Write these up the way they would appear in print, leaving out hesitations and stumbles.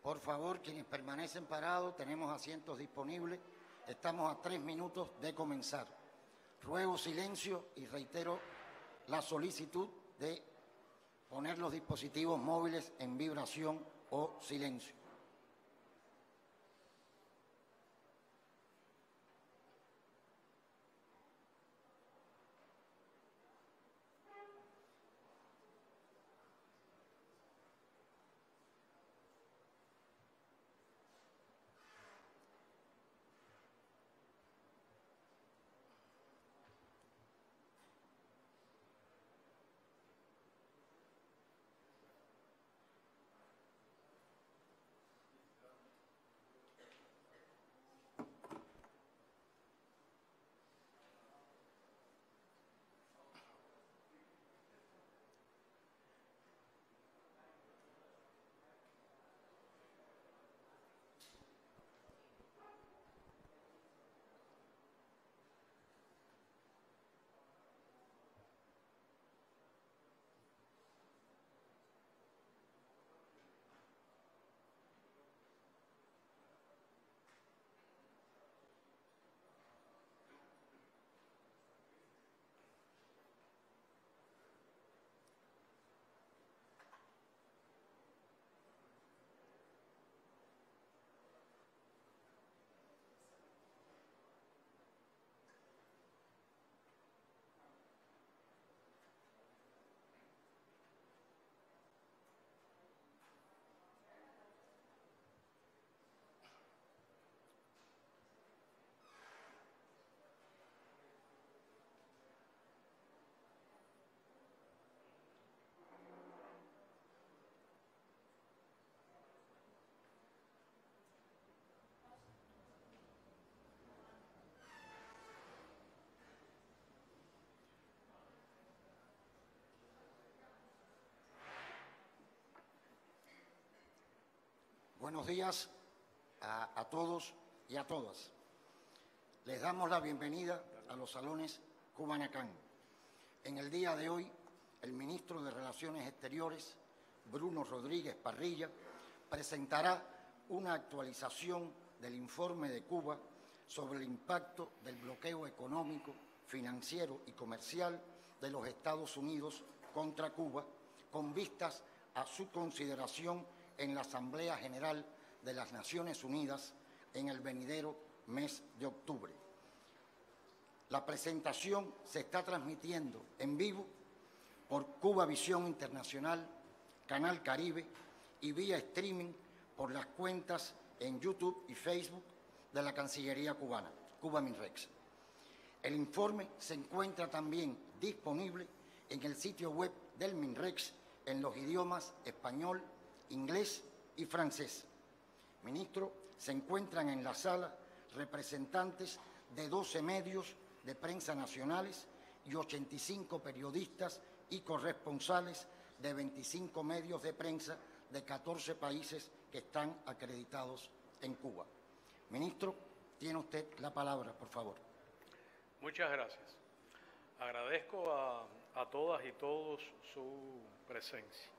Por favor, quienes permanecen parados, tenemos asientos disponibles. Estamos a 3 minutos de comenzar. Ruego silencio y reitero la solicitud de poner los dispositivos móviles en vibración o silencio. Buenos días a todos y a todas. Les damos la bienvenida a los salones Cubanacán. En el día de hoy, el ministro de Relaciones Exteriores, Bruno Rodríguez Parrilla, presentará una actualización del informe de Cuba sobre el impacto del bloqueo económico, financiero y comercial de los Estados Unidos contra Cuba, con vistas a su consideración en la Asamblea General de las Naciones Unidas en el venidero mes de octubre. La presentación se está transmitiendo en vivo por Cuba Visión Internacional, Canal Caribe y vía streaming por las cuentas en YouTube y Facebook de la Cancillería cubana, Cuba Minrex. El informe se encuentra también disponible en el sitio web del Minrex en los idiomas español, inglés y francés. Ministro, se encuentran en la sala representantes de 12 medios de prensa nacionales y 85 periodistas y corresponsales de 25 medios de prensa de 14 países que están acreditados en Cuba. Ministro, tiene usted la palabra, por favor. Muchas gracias. Agradezco a todas y todos su presencia.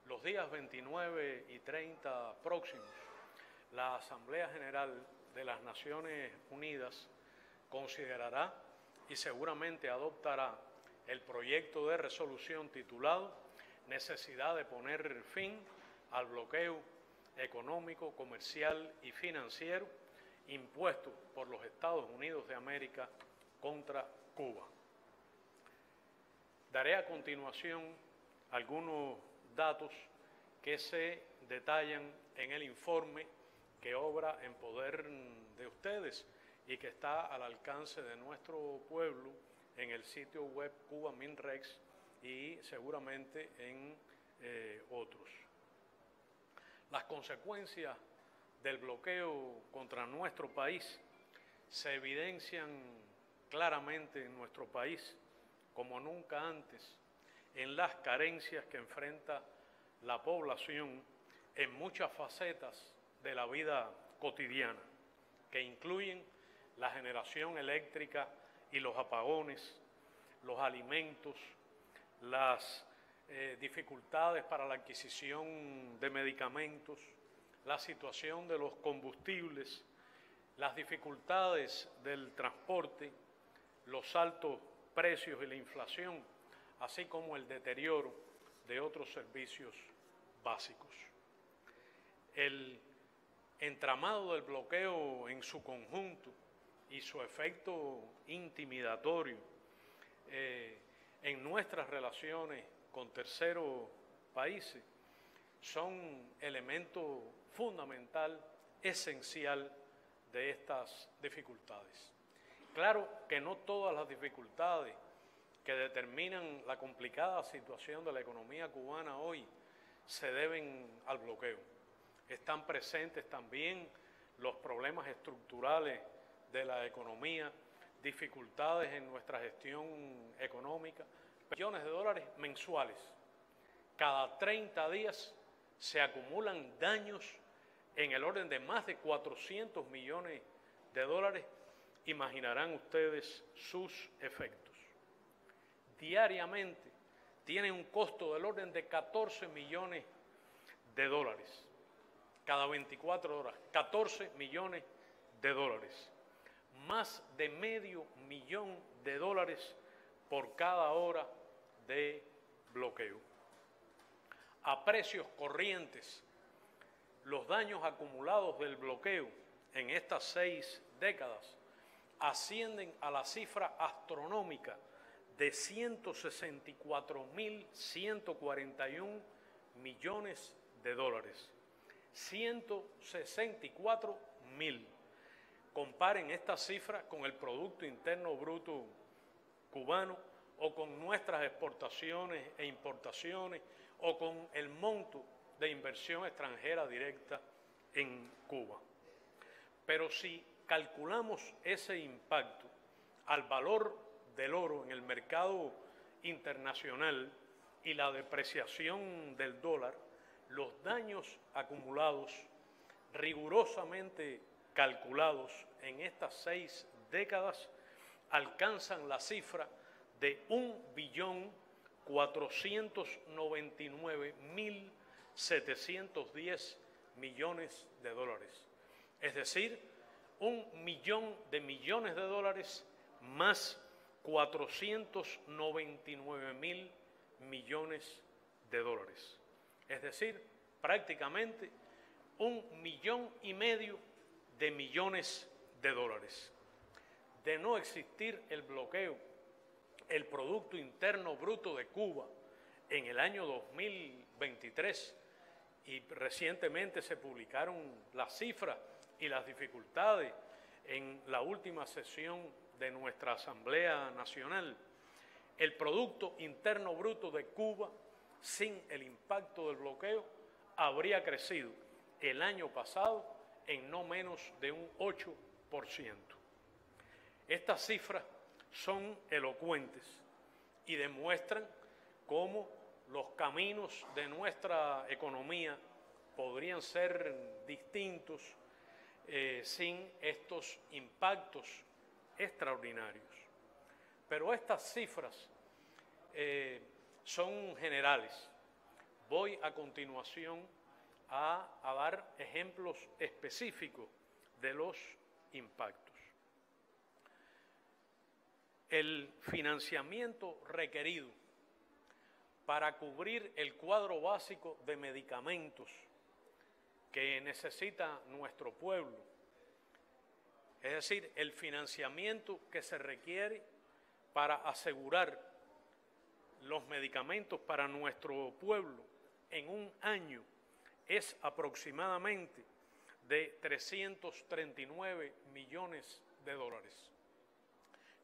Los días 29 y 30 próximos, la Asamblea General de las Naciones Unidas considerará y seguramente adoptará el proyecto de resolución titulado Necesidad de poner fin al bloqueo económico, comercial y financiero impuesto por los Estados Unidos de América contra Cuba. Daré a continuación algunos datos que se detallan en el informe que obra en poder de ustedes y que está al alcance de nuestro pueblo en el sitio web Cuba Minrex y seguramente en otros. Las consecuencias del bloqueo contra nuestro país se evidencian claramente en nuestro país como nunca antes en las carencias que enfrenta la población en muchas facetas de la vida cotidiana, que incluyen la generación eléctrica y los apagones, los alimentos, las dificultades para la adquisición de medicamentos, la situación de los combustibles, las dificultades del transporte, los altos precios y la inflación, así como el deterioro de otros servicios básicos. El entramado del bloqueo en su conjunto y su efecto intimidatorio en nuestras relaciones con terceros países son elemento fundamental, esencial de estas dificultades. Claro que no todas las dificultades que determinan la complicada situación de la economía cubana hoy se deben al bloqueo. Están presentes también los problemas estructurales de la economía, dificultades en nuestra gestión económica, millones de dólares mensuales. Cada 30 días se acumulan daños en el orden de más de 400 millones de dólares. Imaginarán ustedes sus efectos. Diariamente tienen un costo del orden de 14 millones de dólares. Cada 24 horas, 14 millones de dólares. Más de $500,000 por cada hora de bloqueo. A precios corrientes, los daños acumulados del bloqueo en estas 6 décadas ascienden a la cifra astronómica de 164.141 millones de dólares. 164.000. Comparen esta cifra con el Producto Interno Bruto cubano o con nuestras exportaciones e importaciones o con el monto de inversión extranjera directa en Cuba. Pero si calculamos ese impacto al valor del oro en el mercado internacional y la depreciación del dólar, los daños acumulados, rigurosamente calculados en estas 6 décadas, alcanzan la cifra de 1.499.710 millones de dólares. Es decir, 1.000.000 millones de dólares más 499.000 millones de dólares. Es decir, prácticamente 1,5 millones de dólares. De no existir el bloqueo, el Producto Interno Bruto de Cuba en el año 2023, y recientemente se publicaron las cifras y las dificultades en la última sesión de nuestra Asamblea Nacional, el Producto Interno Bruto de Cuba, sin el impacto del bloqueo, habría crecido el año pasado en no menos de un 8%. Estas cifras son elocuentes y demuestran cómo los caminos de nuestra economía podrían ser distintos sin estos impactos extraordinarios. Pero estas cifras son generales. Voy a continuación a dar ejemplos específicos de los impactos. El financiamiento requerido para cubrir el cuadro básico de medicamentos que necesita nuestro pueblo, es decir, el financiamiento que se requiere para asegurar los medicamentos para nuestro pueblo en un año, es aproximadamente de 339 millones de dólares.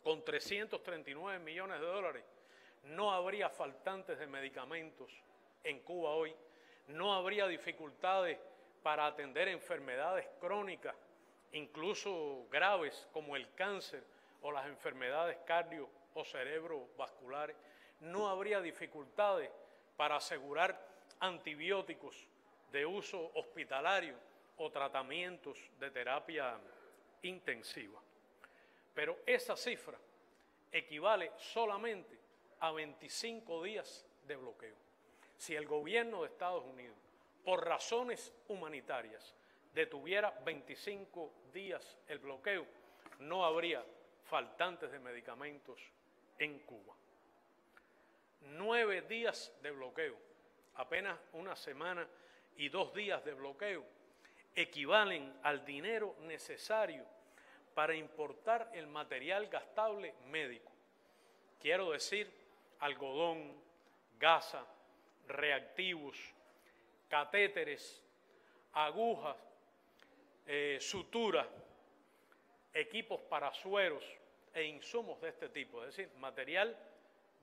Con 339 millones de dólares no habría faltantes de medicamentos en Cuba hoy, no habría dificultades para atender enfermedades crónicas, incluso graves como el cáncer o las enfermedades cardio o cerebrovasculares, no habría dificultades para asegurar antibióticos de uso hospitalario o tratamientos de terapia intensiva. Pero esa cifra equivale solamente a 25 días de bloqueo. Si el gobierno de Estados Unidos por razones humanitarias, detuviera 25 días el bloqueo, no habría faltantes de medicamentos en Cuba. 9 días de bloqueo, apenas una semana y 2 días de bloqueo, equivalen al dinero necesario para importar el material gastable médico. Quiero decir, algodón, gasa, reactivos, catéteres, agujas, suturas, equipos para sueros e insumos de este tipo, es decir, material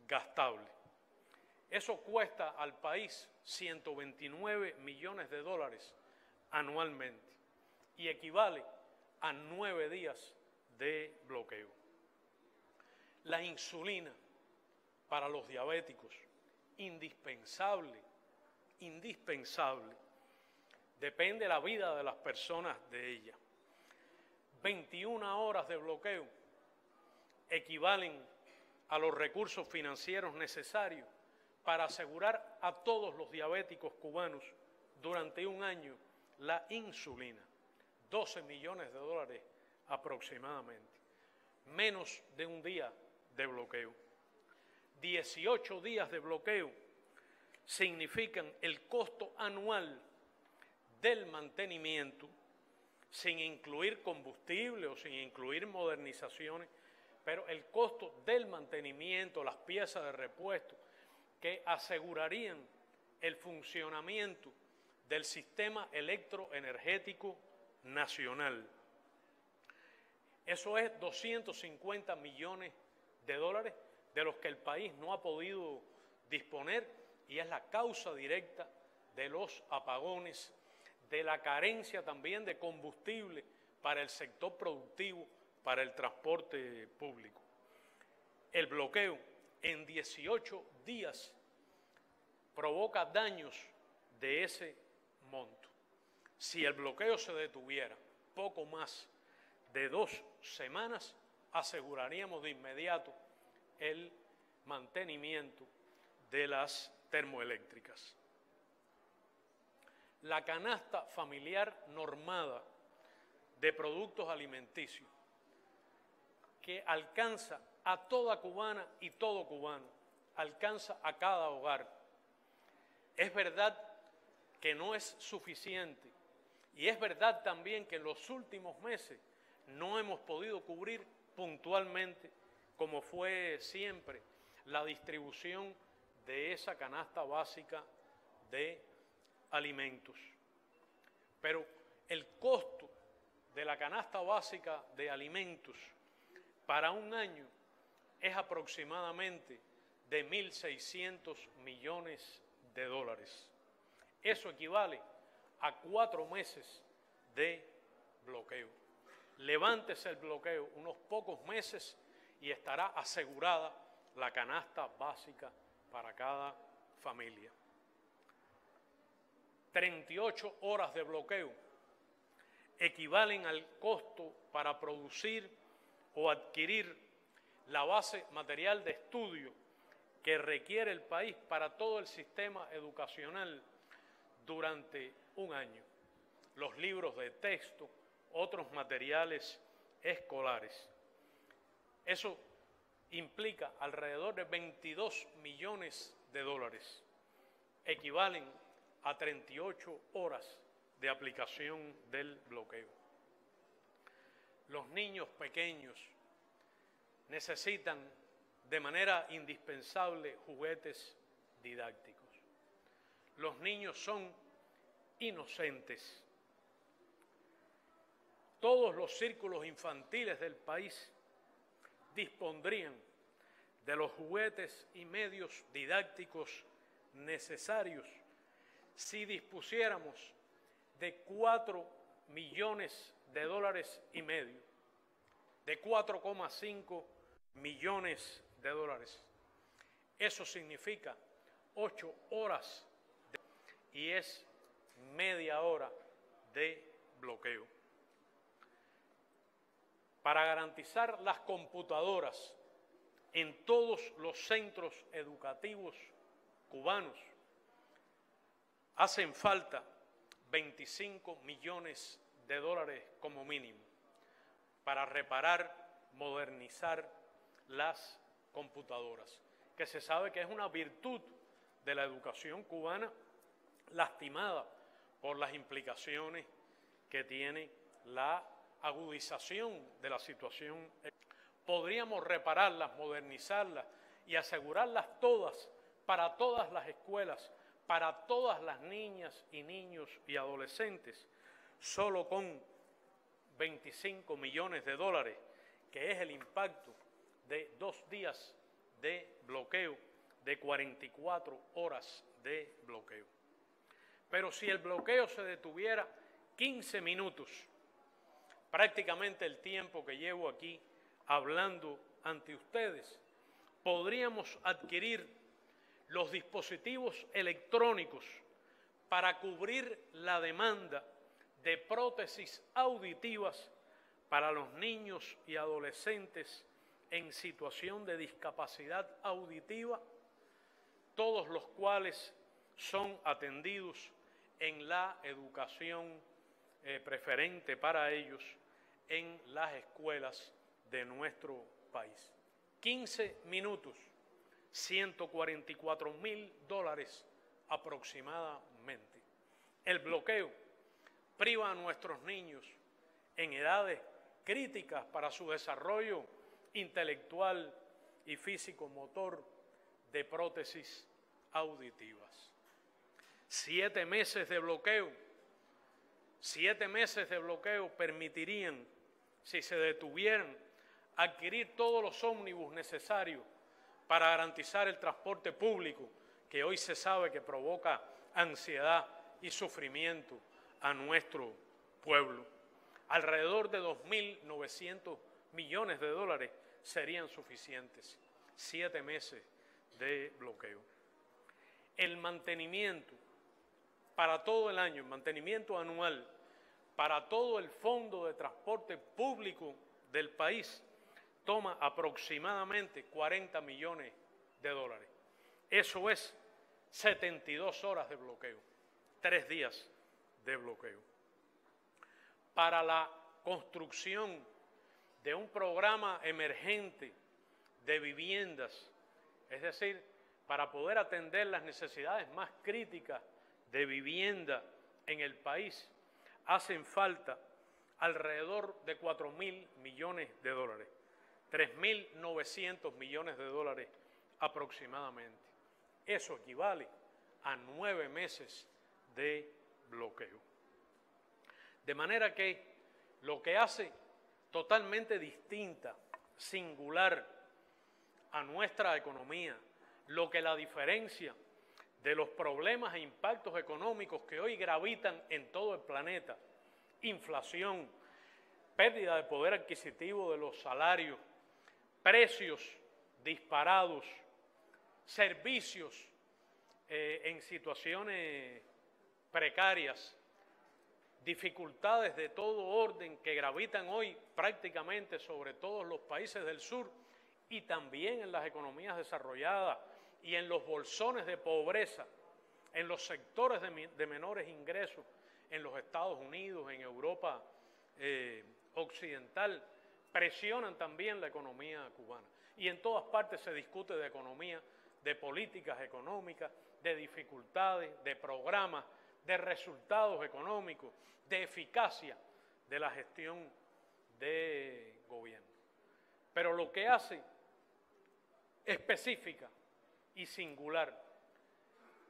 gastable. Eso cuesta al país 129 millones de dólares anualmente y equivale a 9 días de bloqueo. La insulina para los diabéticos, indispensable, depende la vida de las personas de ella. 21 horas de bloqueo equivalen a los recursos financieros necesarios para asegurar a todos los diabéticos cubanos durante un año la insulina, 12 millones de dólares aproximadamente, menos de un día de bloqueo. 18 días de bloqueo significan el costo anual del mantenimiento, sin incluir combustible o sin incluir modernizaciones, pero el costo del mantenimiento, las piezas de repuesto, que asegurarían el funcionamiento del sistema electroenergético nacional. Eso es 250 millones de dólares de los que el país no ha podido disponer y es la causa directa de los apagones, de la carencia también de combustible para el sector productivo, para el transporte público. El bloqueo en 18 días provoca daños de ese monto. Si el bloqueo se detuviera poco más de 2 semanas, aseguraríamos de inmediato el mantenimiento de las termoeléctricas. La canasta familiar normada de productos alimenticios que alcanza a toda cubana y todo cubano, alcanza a cada hogar. Es verdad que no es suficiente y es verdad también que en los últimos meses no hemos podido cubrir puntualmente, como fue siempre, la distribución de esa canasta básica de alimentos. Pero el costo de la canasta básica de alimentos para un año es aproximadamente de 1.600 millones de dólares. Eso equivale a 4 meses de bloqueo. Levántese el bloqueo unos pocos meses y estará asegurada la canasta básica para cada familia. 38 horas de bloqueo equivalen al costo para producir o adquirir la base material de estudio que requiere el país para todo el sistema educacional durante un año. Los libros de texto, otros materiales escolares. Eso implica alrededor de 22 millones de dólares. Equivalen a 38 horas de aplicación del bloqueo. Los niños pequeños necesitan de manera indispensable juguetes didácticos. Los niños son inocentes. Todos los círculos infantiles del país dispondrían de los juguetes y medios didácticos necesarios si dispusiéramos de 4 millones de dólares y medio, de 4,5 millones de dólares. Eso significa 8 horas y es media hora de bloqueo. Para garantizar las computadoras en todos los centros educativos cubanos, hacen falta 25 millones de dólares como mínimo para reparar, modernizar las computadoras, que se sabe que es una virtud de la educación cubana lastimada por las implicaciones que tiene la agudización de la situación. Podríamos repararlas, modernizarlas y asegurarlas todas para todas las escuelas, para todas las niñas y niños y adolescentes, solo con 25 millones de dólares, que es el impacto de 2 días de bloqueo, de 44 horas de bloqueo. Pero si el bloqueo se detuviera 15 minutos, prácticamente el tiempo que llevo aquí hablando ante ustedes, podríamos adquirir los dispositivos electrónicos para cubrir la demanda de prótesis auditivas para los niños y adolescentes en situación de discapacidad auditiva, todos los cuales son atendidos en la educación preferente para ellos en las escuelas de nuestro país. 15 minutos, 144.000 dólares aproximadamente. El bloqueo priva a nuestros niños en edades críticas para su desarrollo intelectual y físico-motor de prótesis auditivas. 7 meses de bloqueo, 7 meses de bloqueo permitirían, si se detuvieran, adquirir todos los ómnibus necesarios para garantizar el transporte público, que hoy se sabe que provoca ansiedad y sufrimiento a nuestro pueblo. Alrededor de 2.900 millones de dólares serían suficientes. 7 meses de bloqueo. El mantenimiento para todo el año, el mantenimiento anual para todo el fondo de transporte público del país toma aproximadamente 40 millones de dólares. Eso es 72 horas de bloqueo, 3 días de bloqueo. Para la construcción de un programa emergente de viviendas, es decir, para poder atender las necesidades más críticas de vivienda en el país, hacen falta alrededor de 4.000 millones de dólares, 3.900 millones de dólares aproximadamente. Eso equivale a 9 meses de bloqueo. De manera que lo que hace totalmente distinta, singular a nuestra economía, lo que la diferencia de los problemas e impactos económicos que hoy gravitan en todo el planeta, inflación, pérdida de poder adquisitivo de los salarios, precios disparados, servicios en situaciones precarias, dificultades de todo orden que gravitan hoy prácticamente sobre todos los países del sur y también en las economías desarrolladas y en los bolsones de pobreza, en los sectores de menores ingresos, en los Estados Unidos, en Europa occidental, presionan también la economía cubana. Y en todas partes se discute de economía, de políticas económicas, de dificultades, de programas, de resultados económicos, de eficacia de la gestión de gobierno. Pero lo que hace específica y singular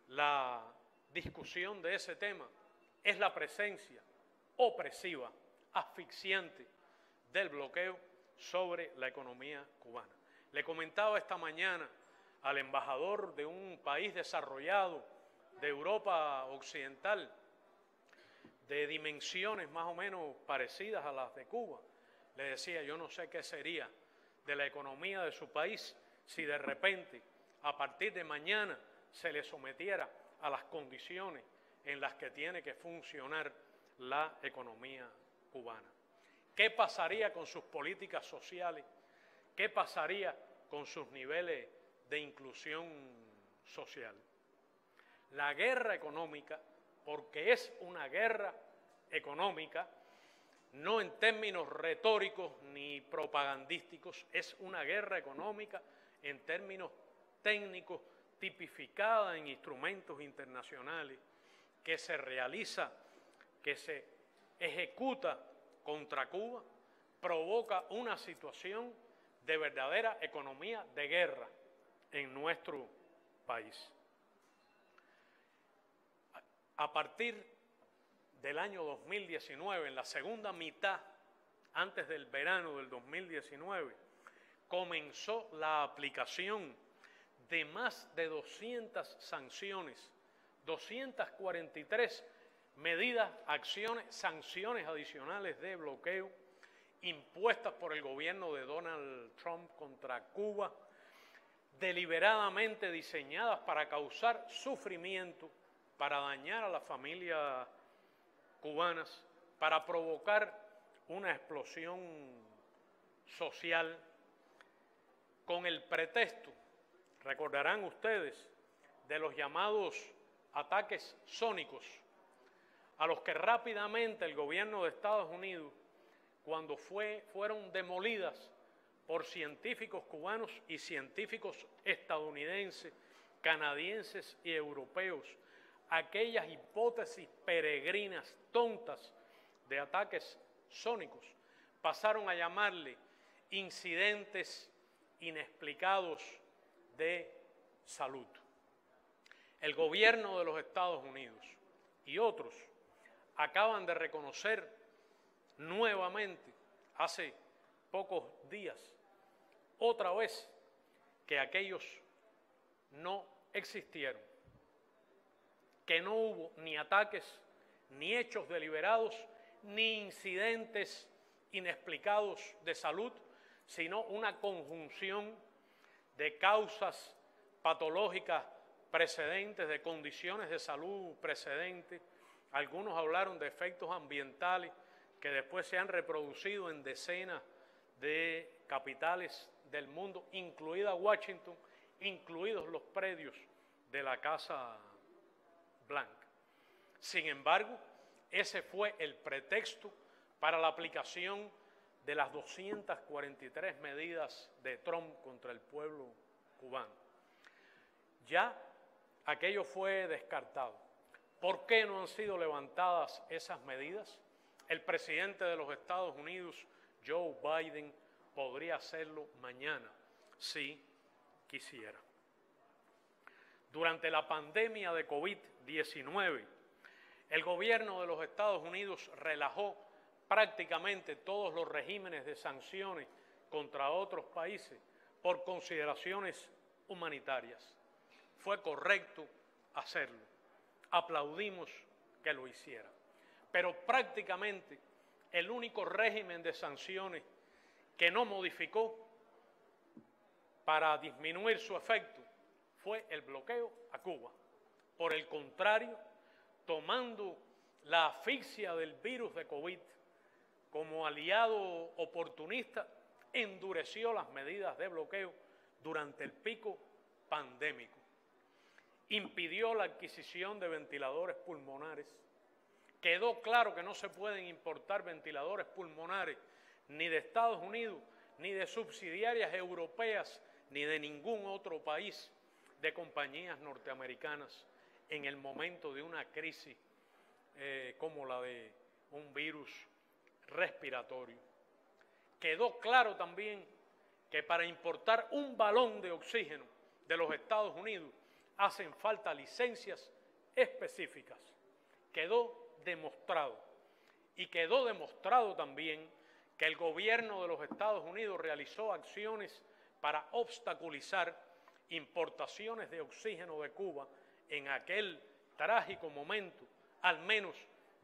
la discusión de ese tema es la presencia opresiva, asfixiante del bloqueo sobre la economía cubana. Le comentaba esta mañana al embajador de un país desarrollado de Europa occidental, de dimensiones más o menos parecidas a las de Cuba. Le decía, yo no sé qué sería de la economía de su país si de repente, a partir de mañana, se le sometiera a las condiciones en las que tiene que funcionar la economía cubana. ¿Qué pasaría con sus políticas sociales? ¿Qué pasaría con sus niveles de inclusión social? La guerra económica porque es una guerra económica, no en términos retóricos ni propagandísticos, es una guerra económica en términos técnicos, tipificada en instrumentos internacionales, que se realiza, que se ejecuta contra Cuba, provoca una situación de verdadera economía de guerra en nuestro país. A partir del año 2019, en la segunda mitad, antes del verano del 2019, comenzó la aplicación de más de 200 sanciones, 243 medidas, acciones, sanciones adicionales de bloqueo impuestas por el gobierno de Donald Trump contra Cuba, deliberadamente diseñadas para causar sufrimiento, para dañar a las familias cubanas, para provocar una explosión social, con el pretexto, recordarán ustedes, de los llamados ataques sónicos, a los que rápidamente el gobierno de Estados Unidos, cuando fueron demolidas por científicos cubanos y científicos estadounidenses, canadienses y europeos, aquellas hipótesis peregrinas, tontas, de ataques sónicos, pasaron a llamarle incidentes inexplicados de salud. El gobierno de los Estados Unidos y otros acaban de reconocer nuevamente, hace pocos días, otra vez, que aquellos no existieron, que no hubo ni ataques, ni hechos deliberados, ni incidentes inexplicados de salud, sino una conjunción de causas patológicas precedentes, de condiciones de salud precedentes. Algunos hablaron de efectos ambientales que después se han reproducido en decenas de capitales del mundo, incluida Washington, incluidos los predios de la Casa Blanca. Sin embargo, ese fue el pretexto para la aplicación de las 243 medidas de Trump contra el pueblo cubano. Ya aquello fue descartado. ¿Por qué no han sido levantadas esas medidas? El presidente de los Estados Unidos, Joe Biden, podría hacerlo mañana, si quisiera. Durante la pandemia de COVID-19, el gobierno de los Estados Unidos relajó prácticamente todos los regímenes de sanciones contra otros países por consideraciones humanitarias. Fue correcto hacerlo. Aplaudimos que lo hiciera. Pero prácticamente el único régimen de sanciones que no modificó para disminuir su efecto fue el bloqueo a Cuba. Por el contrario, tomando la asfixia del virus de COVID como aliado oportunista, endureció las medidas de bloqueo durante el pico pandémico. Impidió la adquisición de ventiladores pulmonares. Quedó claro que no se pueden importar ventiladores pulmonares ni de Estados Unidos, ni de subsidiarias europeas, ni de ningún otro país de compañías norteamericanas en el momento de una crisis como la de un virus respiratorio. Quedó claro también que para importar un balón de oxígeno de los Estados Unidos hacen falta licencias específicas. Quedó demostrado. Y quedó demostrado también que el gobierno de los Estados Unidos realizó acciones para obstaculizar importaciones de oxígeno de Cuba en aquel trágico momento, al menos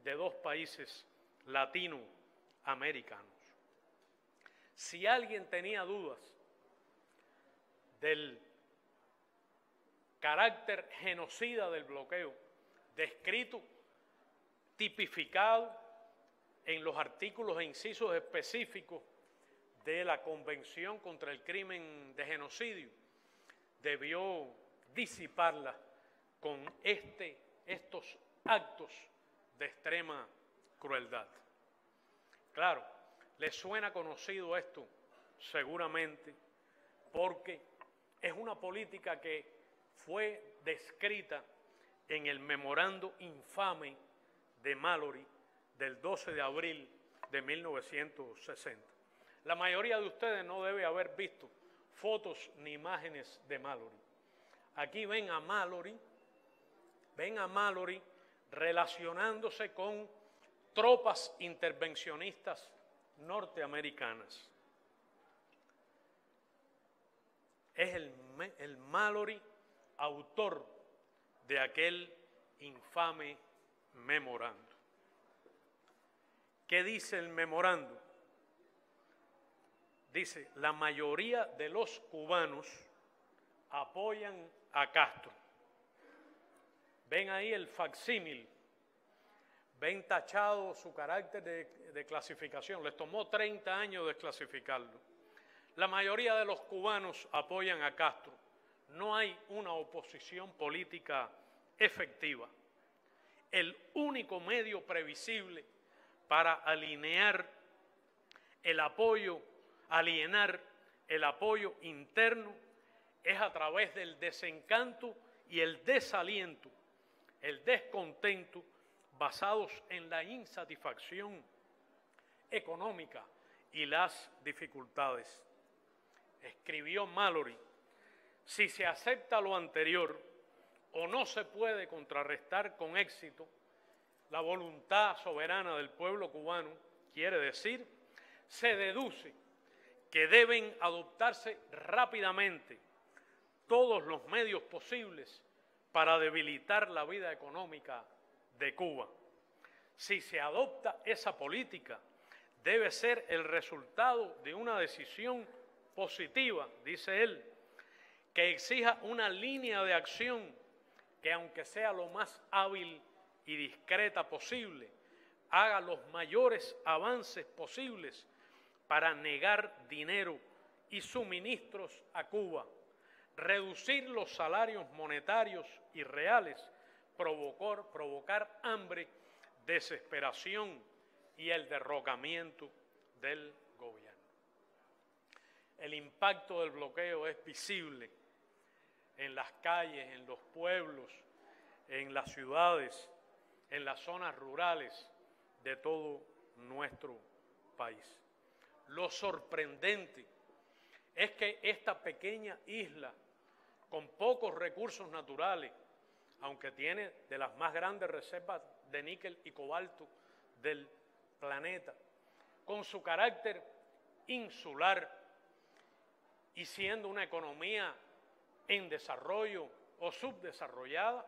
de 2 países latinoamericanos. Si alguien tenía dudas del carácter genocida del bloqueo, descrito, tipificado en los artículos e incisos específicos de la Convención contra el Crimen de Genocidio, debió disiparla con estos actos de extrema crueldad. Claro, les suena conocido esto seguramente porque es una política que fue descrita en el memorando infame de Mallory del 12 de abril de 1960. La mayoría de ustedes no debe haber visto fotos ni imágenes de Mallory. Aquí ven a Mallory relacionándose con tropas intervencionistas norteamericanas. Es el Mallory autor de aquel infame memorando. ¿Qué dice el memorando? Dice, la mayoría de los cubanos apoyan a Castro. Ven ahí el facsímil, ven tachado su carácter de clasificación. Les tomó 30 años desclasificarlo. La mayoría de los cubanos apoyan a Castro. No hay una oposición política efectiva. El único medio previsible para alienar el apoyo interno es a través del desencanto y el desaliento, el descontento basados en la insatisfacción económica y las dificultades. Escribió Mallory, si se acepta lo anterior o no se puede contrarrestar con éxito la voluntad soberana del pueblo cubano, quiere decir, se deduce que deben adoptarse rápidamente todos los medios posibles para debilitar la vida económica de Cuba. Si se adopta esa política, debe ser el resultado de una decisión positiva, dice él, que exija una línea de acción que, aunque sea lo más hábil y discreta posible, haga los mayores avances posibles para negar dinero y suministros a Cuba, reducir los salarios monetarios y reales, provocar hambre, desesperación y el derrocamiento del gobierno. El impacto del bloqueo es visible en las calles, en los pueblos, en las ciudades, en las zonas rurales de todo nuestro país. Lo sorprendente es que esta pequeña isla, con pocos recursos naturales, aunque tiene de las más grandes reservas de níquel y cobalto del planeta, con su carácter insular y siendo una economía en desarrollo o subdesarrollada,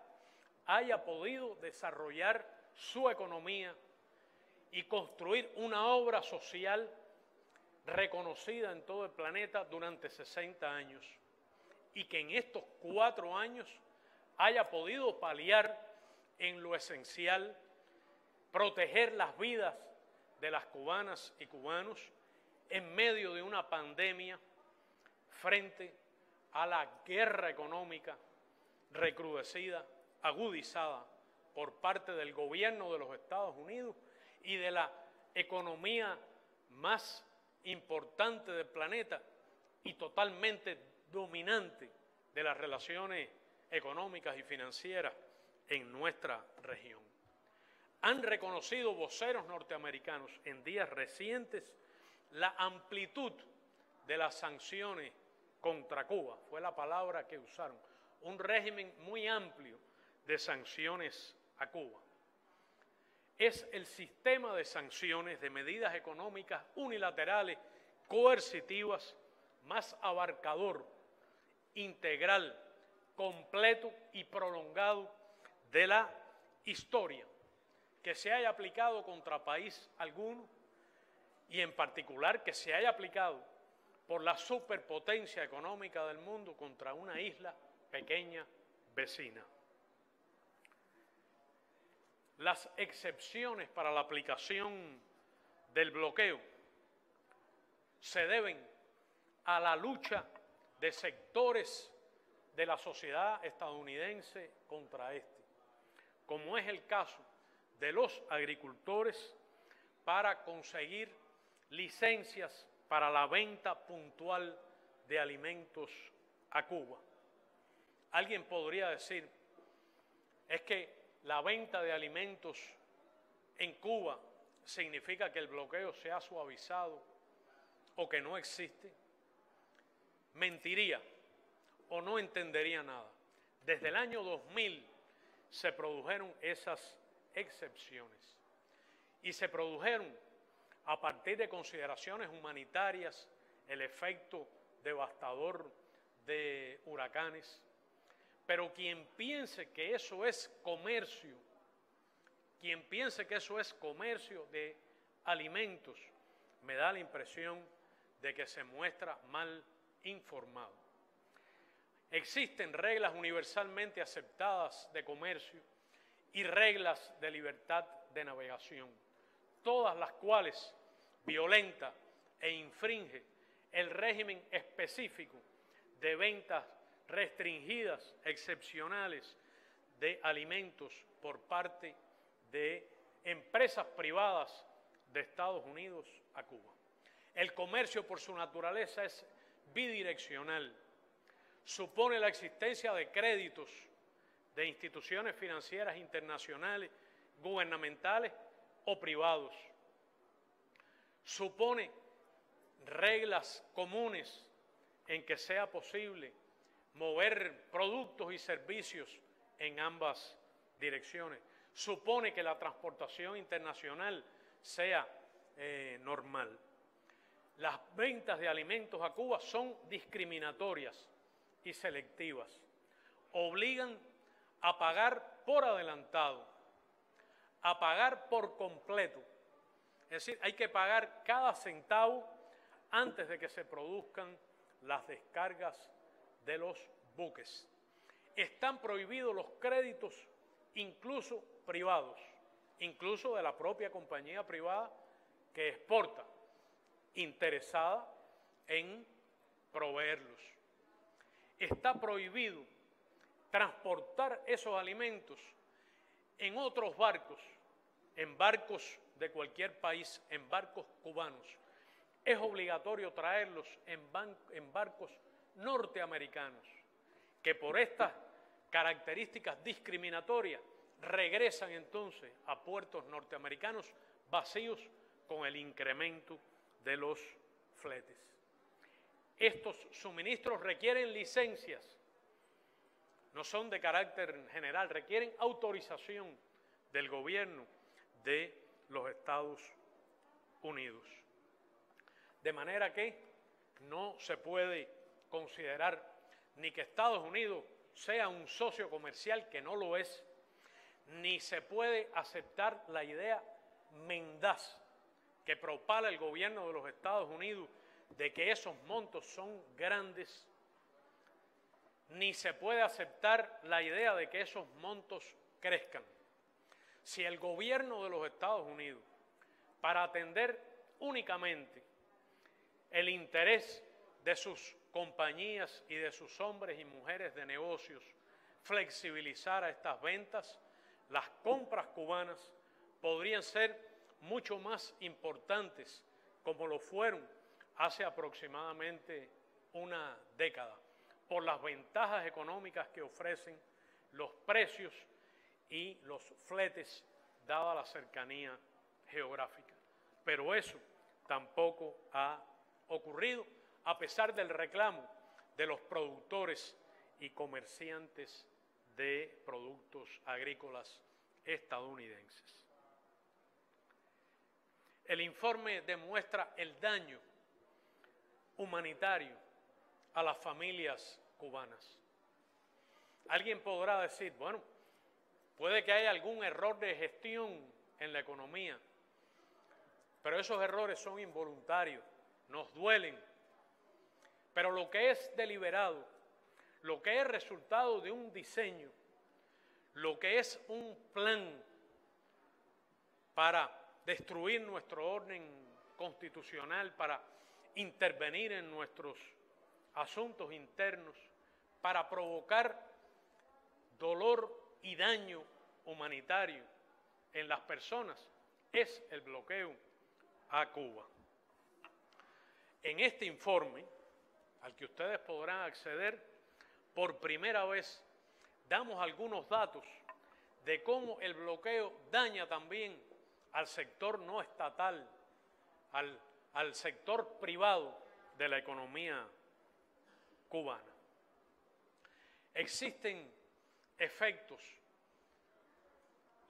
haya podido desarrollar su economía y construir una obra social reconocida en todo el planeta durante 60 años y que en estos 4 años haya podido paliar en lo esencial, proteger las vidas de las cubanas y cubanos en medio de una pandemia frente a la guerra económica recrudecida, agudizada por parte del gobierno de los Estados Unidos y de la economía más importante del planeta y totalmente dominante de las relaciones económicas y financieras en nuestra región. Han reconocido voceros norteamericanos en días recientes la amplitud de las sanciones contra Cuba, fue la palabra que usaron, un régimen muy amplio de sanciones a Cuba. Es el sistema de sanciones, de medidas económicas unilaterales, coercitivas, más abarcador, integral, completo y prolongado de la historia que se haya aplicado contra país alguno y en particular que se haya aplicado por la superpotencia económica del mundo contra una isla pequeña vecina. Las excepciones para la aplicación del bloqueo se deben a la lucha de sectores de la sociedad estadounidense contra este. como es el caso de los agricultores, para conseguir licencias para la venta puntual de alimentos a Cuba. Alguien podría decir, es que la venta de alimentos en Cuba significa que el bloqueo se ha suavizado o que no existe. Mentiría o no entendería nada. Desde el año 2000 se produjeron esas excepciones y se produjeron a partir de consideraciones humanitarias, el efecto devastador de huracanes. Pero quien piense que eso es comercio, quien piense que eso es comercio de alimentos, me da la impresión de que se muestra mal informado. Existen reglas universalmente aceptadas de comercio y reglas de libertad de navegación, todas las cuales violenta e infringe el régimen específico de ventas restringidas, excepcionales, de alimentos por parte de empresas privadas de Estados Unidos a Cuba. El comercio, por su naturaleza, es bidireccional. Supone la existencia de créditos de instituciones financieras internacionales, gubernamentales o privados. Supone reglas comunes en que sea posible mover productos y servicios en ambas direcciones. Supone que la transportación internacional sea normal. Las ventas de alimentos a Cuba son discriminatorias y selectivas. Obligan a pagar por adelantado, a pagar por completo. Es decir, hay que pagar cada centavo antes de que se produzcan las descargas de los buques. Están prohibidos los créditos, incluso privados, incluso de la propia compañía privada que exporta, interesada en proveerlos. Está prohibido transportar esos alimentos en otros barcos, en barcos de cualquier país, en barcos cubanos. Es obligatorio traerlos en barcos norteamericanos, que por estas características discriminatorias regresan entonces a puertos norteamericanos vacíos con el incremento de los fletes. Estos suministros requieren licencias, no son de carácter general, requieren autorización del gobierno de los Estados Unidos. De manera que no se puede considerar ni que Estados Unidos sea un socio comercial, que no lo es, ni se puede aceptar la idea mendaz que propala el gobierno de los Estados Unidos de que esos montos son grandes, ni se puede aceptar la idea de que esos montos crezcan. Si el gobierno de los Estados Unidos, para atender únicamente el interés de sus compañías y de sus hombres y mujeres de negocios, flexibilizara estas ventas, las compras cubanas podrían ser mucho más importantes, como lo fueron hace aproximadamente una década, por las ventajas económicas que ofrecen los precios y los fletes, dada la cercanía geográfica. Pero eso tampoco ha ocurrido, a pesar del reclamo de los productores y comerciantes de productos agrícolas estadounidenses. El informe demuestra el daño humanitario a las familias cubanas. Alguien podrá decir, bueno, puede que haya algún error de gestión en la economía, pero esos errores son involuntarios, nos duelen. Pero lo que es deliberado, lo que es resultado de un diseño, lo que es un plan para destruir nuestro orden constitucional, para intervenir en nuestros asuntos internos, para provocar dolor y daño humanitario en las personas es el bloqueo a Cuba. En este informe, al que ustedes podrán acceder, por primera vez damos algunos datos de cómo el bloqueo daña también al sector no estatal, al sector privado de la economía cubana. Existen efectos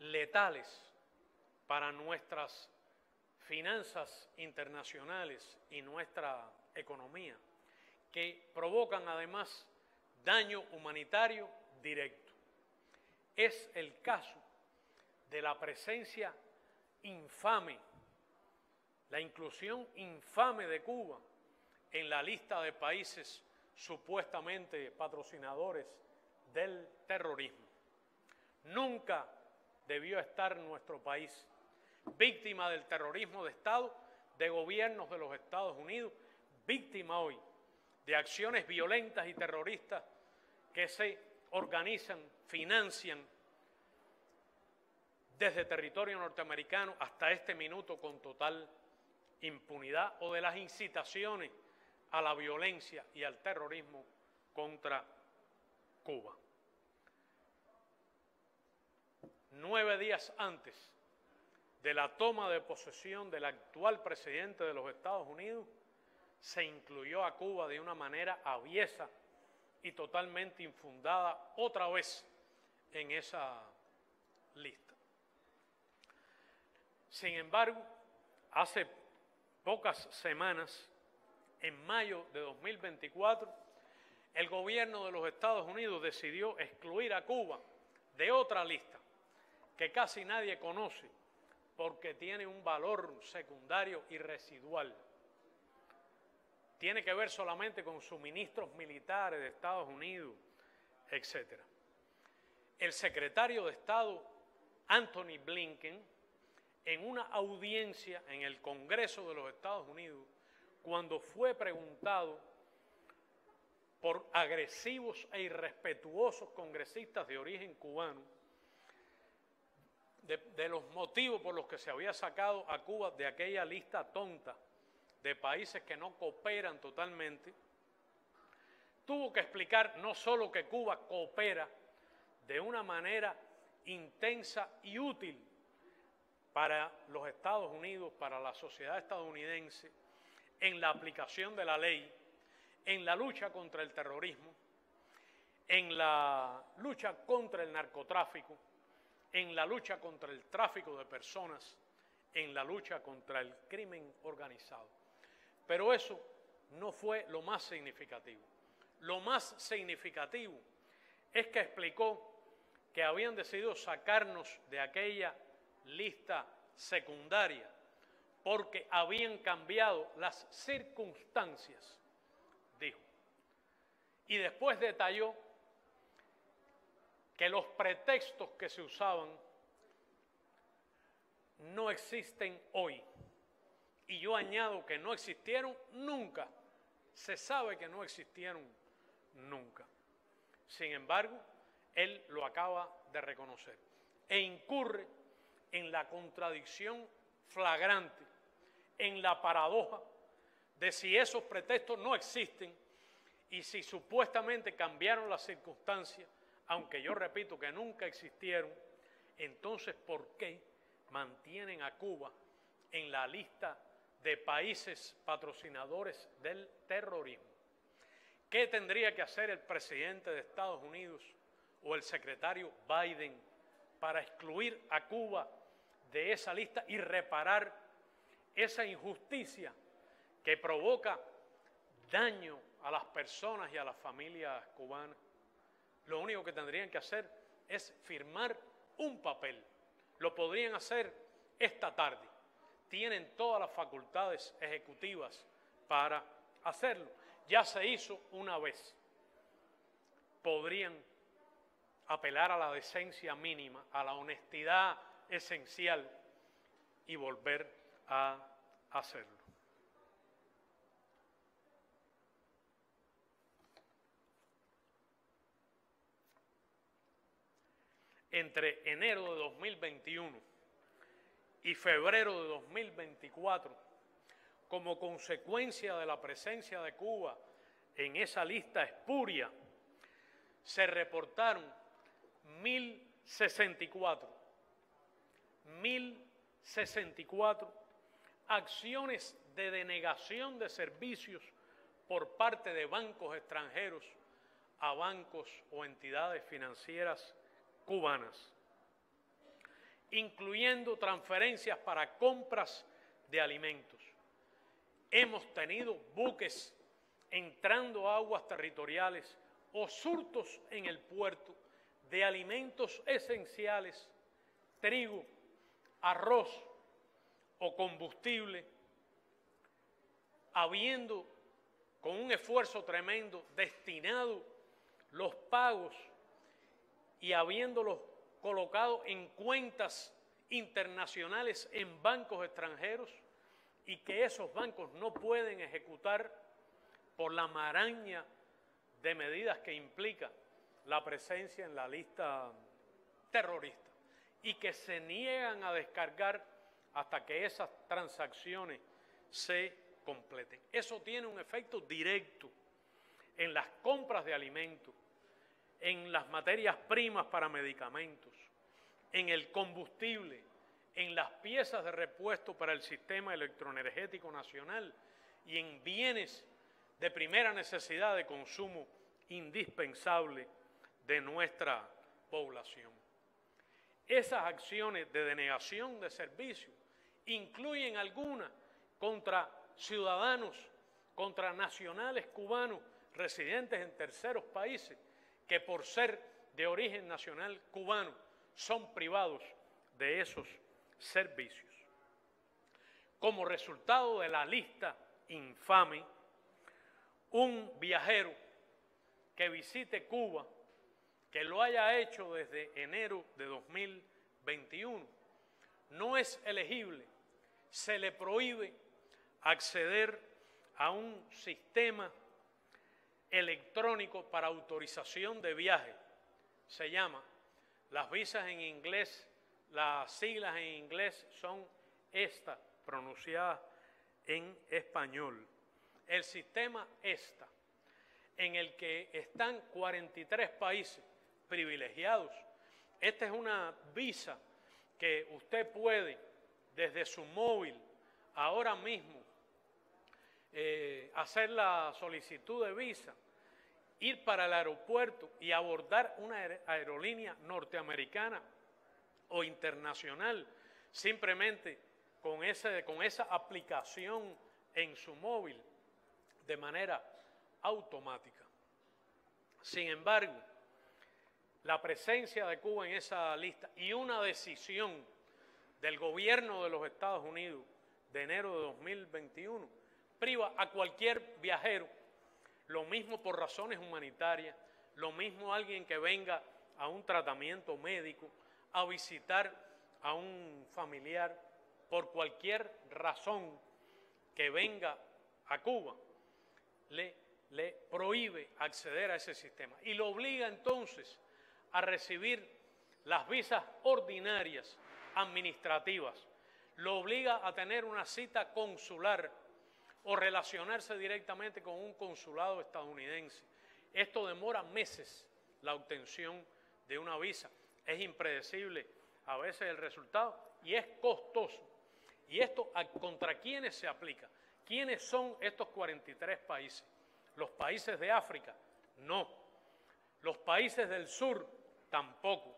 letales para nuestras finanzas internacionales y nuestra economía, que provocan además daño humanitario directo. Es el caso de la presencia infame, la inclusión infame de Cuba en la lista de países supuestamente patrocinadores del terrorismo. Nunca debió estar nuestro país víctima del terrorismo de Estado, de gobiernos de los Estados Unidos, víctima hoy de acciones violentas y terroristas que se organizan, financian desde territorio norteamericano hasta este minuto con total impunidad, o de las incitaciones a la violencia y al terrorismo contra Cuba. 9 días antes de la toma de posesión del actual presidente de los Estados Unidos, se incluyó a Cuba de una manera aviesa y totalmente infundada otra vez en esa lista. Sin embargo, hace pocas semanas, en mayo de 2024, el gobierno de los Estados Unidos decidió excluir a Cuba de otra lista que casi nadie conoce porque tiene un valor secundario y residual. Tiene que ver solamente con suministros militares de Estados Unidos, etc. El secretario de Estado, Antony Blinken, en una audiencia en el Congreso de los Estados Unidos, cuando fue preguntado por agresivos e irrespetuosos congresistas de origen cubano, de los motivos por los que se había sacado a Cuba de aquella lista tonta de países que no cooperan totalmente, tuvo que explicar no solo que Cuba coopera de una manera intensa y útil para los Estados Unidos, para la sociedad estadounidense, en la aplicación de la ley, en la lucha contra el terrorismo, en la lucha contra el narcotráfico, en la lucha contra el tráfico de personas, en la lucha contra el crimen organizado. Pero eso no fue lo más significativo. Lo más significativo es que explicó que habían decidido sacarnos de aquella lista secundaria porque habían cambiado las circunstancias, dijo. Y después detalló que los pretextos que se usaban no existen hoy. Y yo añado que no existieron nunca. Se sabe que no existieron nunca. Sin embargo, él lo acaba de reconocer e incurre en la contradicción flagrante, en la paradoja de si esos pretextos no existen y si supuestamente cambiaron las circunstancias, aunque yo repito que nunca existieron, entonces ¿por qué mantienen a Cuba en la lista de países patrocinadores del terrorismo? ¿Qué tendría que hacer el presidente de Estados Unidos o el secretario Biden para excluir a Cuba de esa lista y reparar esa injusticia que provoca daño a las personas y a las familias cubanas? Lo único que tendrían que hacer es firmar un papel. Lo podrían hacer esta tarde. Tienen todas las facultades ejecutivas para hacerlo. Ya se hizo una vez. Podrían apelar a la decencia mínima, a la honestidad esencial y volver a hacerlo. entre enero de 2021 y febrero de 2024, como consecuencia de la presencia de Cuba en esa lista espuria, se reportaron 1.064 acciones de denegación de servicios por parte de bancos extranjeros a bancos o entidades financieras cubanas, incluyendo transferencias para compras de alimentos. Hemos tenido buques entrando a aguas territoriales o surtos en el puerto de alimentos esenciales, trigo, arroz o combustible, habiendo con un esfuerzo tremendo destinado los pagos y habiéndolos colocado en cuentas internacionales en bancos extranjeros, y que esos bancos no pueden ejecutar por la maraña de medidas que implica la presencia en la lista terrorista, y que se niegan a descargar hasta que esas transacciones se completen. Eso tiene un efecto directo en las compras de alimentos, en las materias primas para medicamentos, en el combustible, en las piezas de repuesto para el sistema electroenergético nacional y en bienes de primera necesidad de consumo indispensable de nuestra población. Esas acciones de denegación de servicios incluyen algunas contra ciudadanos, contra nacionales cubanos residentes en terceros países que por ser de origen nacional cubano son privados de esos servicios. Como resultado de la lista infame, un viajero que visite Cuba, que lo haya hecho desde enero de 2021, no es elegible, se le prohíbe acceder a un sistema electrónico para autorización de viaje. Se llama, las visas en inglés, las siglas en inglés son ESTA, pronunciadas en español. El sistema ESTA, en el que están 43 países privilegiados. Esta es una visa que usted puede, desde su móvil, ahora mismo, hacer la solicitud de visa, ir para el aeropuerto y abordar una aerolínea norteamericana o internacional, simplemente con esa aplicación en su móvil de manera automática. Sin embargo, la presencia de Cuba en esa lista y una decisión del gobierno de los Estados Unidos de enero de 2021 priva a cualquier viajero, lo mismo por razones humanitarias, lo mismo alguien que venga a un tratamiento médico, a visitar a un familiar, por cualquier razón que venga a Cuba, le prohíbe acceder a ese sistema y lo obliga entonces a recibir las visas ordinarias administrativas, lo obliga a tener una cita consular o relacionarse directamente con un consulado estadounidense. Esto demora meses, la obtención de una visa. Es impredecible a veces el resultado y es costoso. ¿Y esto contra quiénes se aplica? ¿Quiénes son estos 43 países? ¿Los países de África? No. ¿Los países del sur? Tampoco.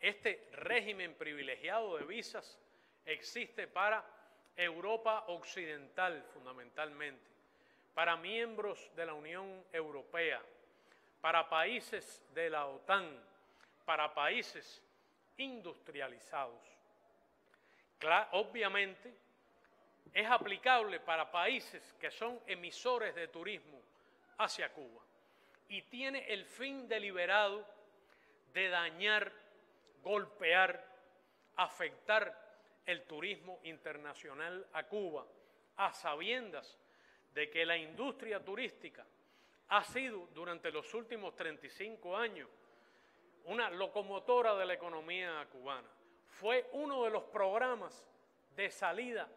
Este régimen privilegiado de visas existe para Europa Occidental fundamentalmente, para miembros de la Unión Europea, para países de la OTAN, para países industrializados. Obviamente es aplicable para países que son emisores de turismo hacia Cuba y tiene el fin deliberado de dañar, golpear, afectar el turismo internacional a Cuba, a sabiendas de que la industria turística ha sido durante los últimos 35 años una locomotora de la economía cubana. Fue uno de los programas de salida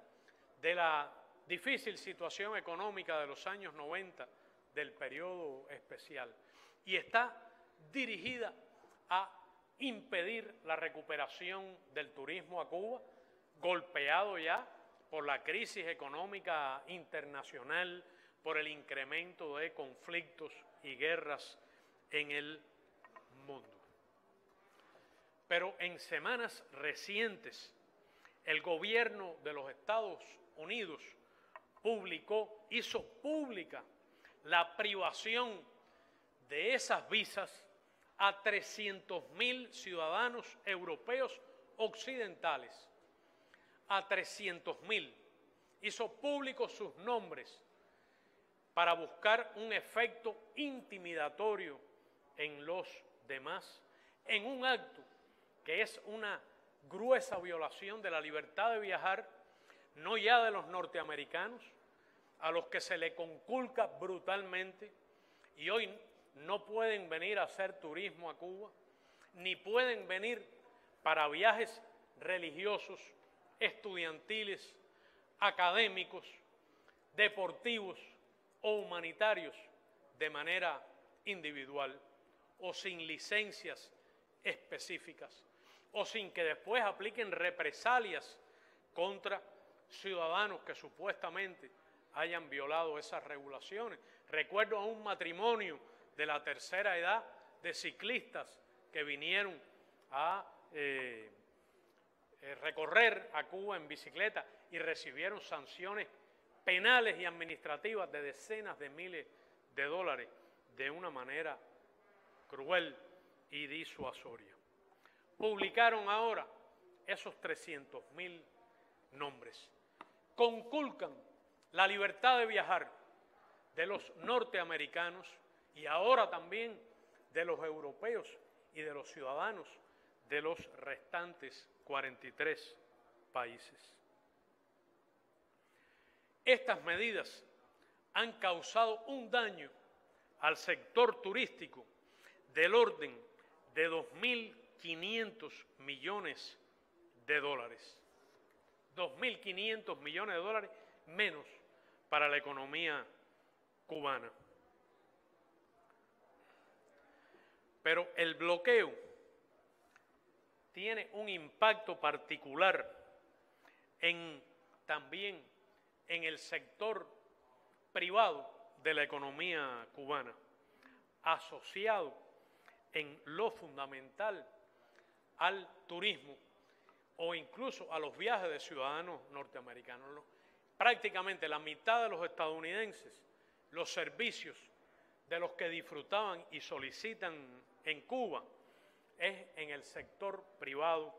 de la difícil situación económica de los años 90 del periodo especial y está dirigida a impedir la recuperación del turismo a Cuba, golpeado ya por la crisis económica internacional, por el incremento de conflictos y guerras en el mundo. Pero en semanas recientes, el gobierno de los Estados Unidos hizo pública la privación de esas visas a 300.000 ciudadanos europeos occidentales. A 300.000. Hizo públicos sus nombres para buscar un efecto intimidatorio en los demás, en un acto que es una gruesa violación de la libertad de viajar, no ya de los norteamericanos, a los que se le conculca brutalmente y hoy no pueden venir a hacer turismo a Cuba, ni pueden venir para viajes religiosos, estudiantiles, académicos, deportivos o humanitarios de manera individual o sin licencias específicas o sin que después apliquen represalias contra ciudadanos que supuestamente hayan violado esas regulaciones. Recuerdo a un matrimonio de la tercera edad de ciclistas que vinieron a recorrer a Cuba en bicicleta y recibieron sanciones penales y administrativas de decenas de miles de dólares de una manera cruel y disuasoria. Publicaron ahora esos 300.000 nombres. Conculcan la libertad de viajar de los norteamericanos y ahora también de los europeos y de los ciudadanos de los restantes 43 países. Estas medidas han causado un daño al sector turístico del orden de 2.500 millones de dólares. 2.500 millones de dólares menos para la economía cubana. Pero el bloqueo tiene un impacto particular también en el sector privado de la economía cubana, asociado en lo fundamental al turismo o incluso a los viajes de ciudadanos norteamericanos. Prácticamente la mitad de los estadounidenses, los servicios de los que disfrutaban y solicitan en Cuba es en el sector privado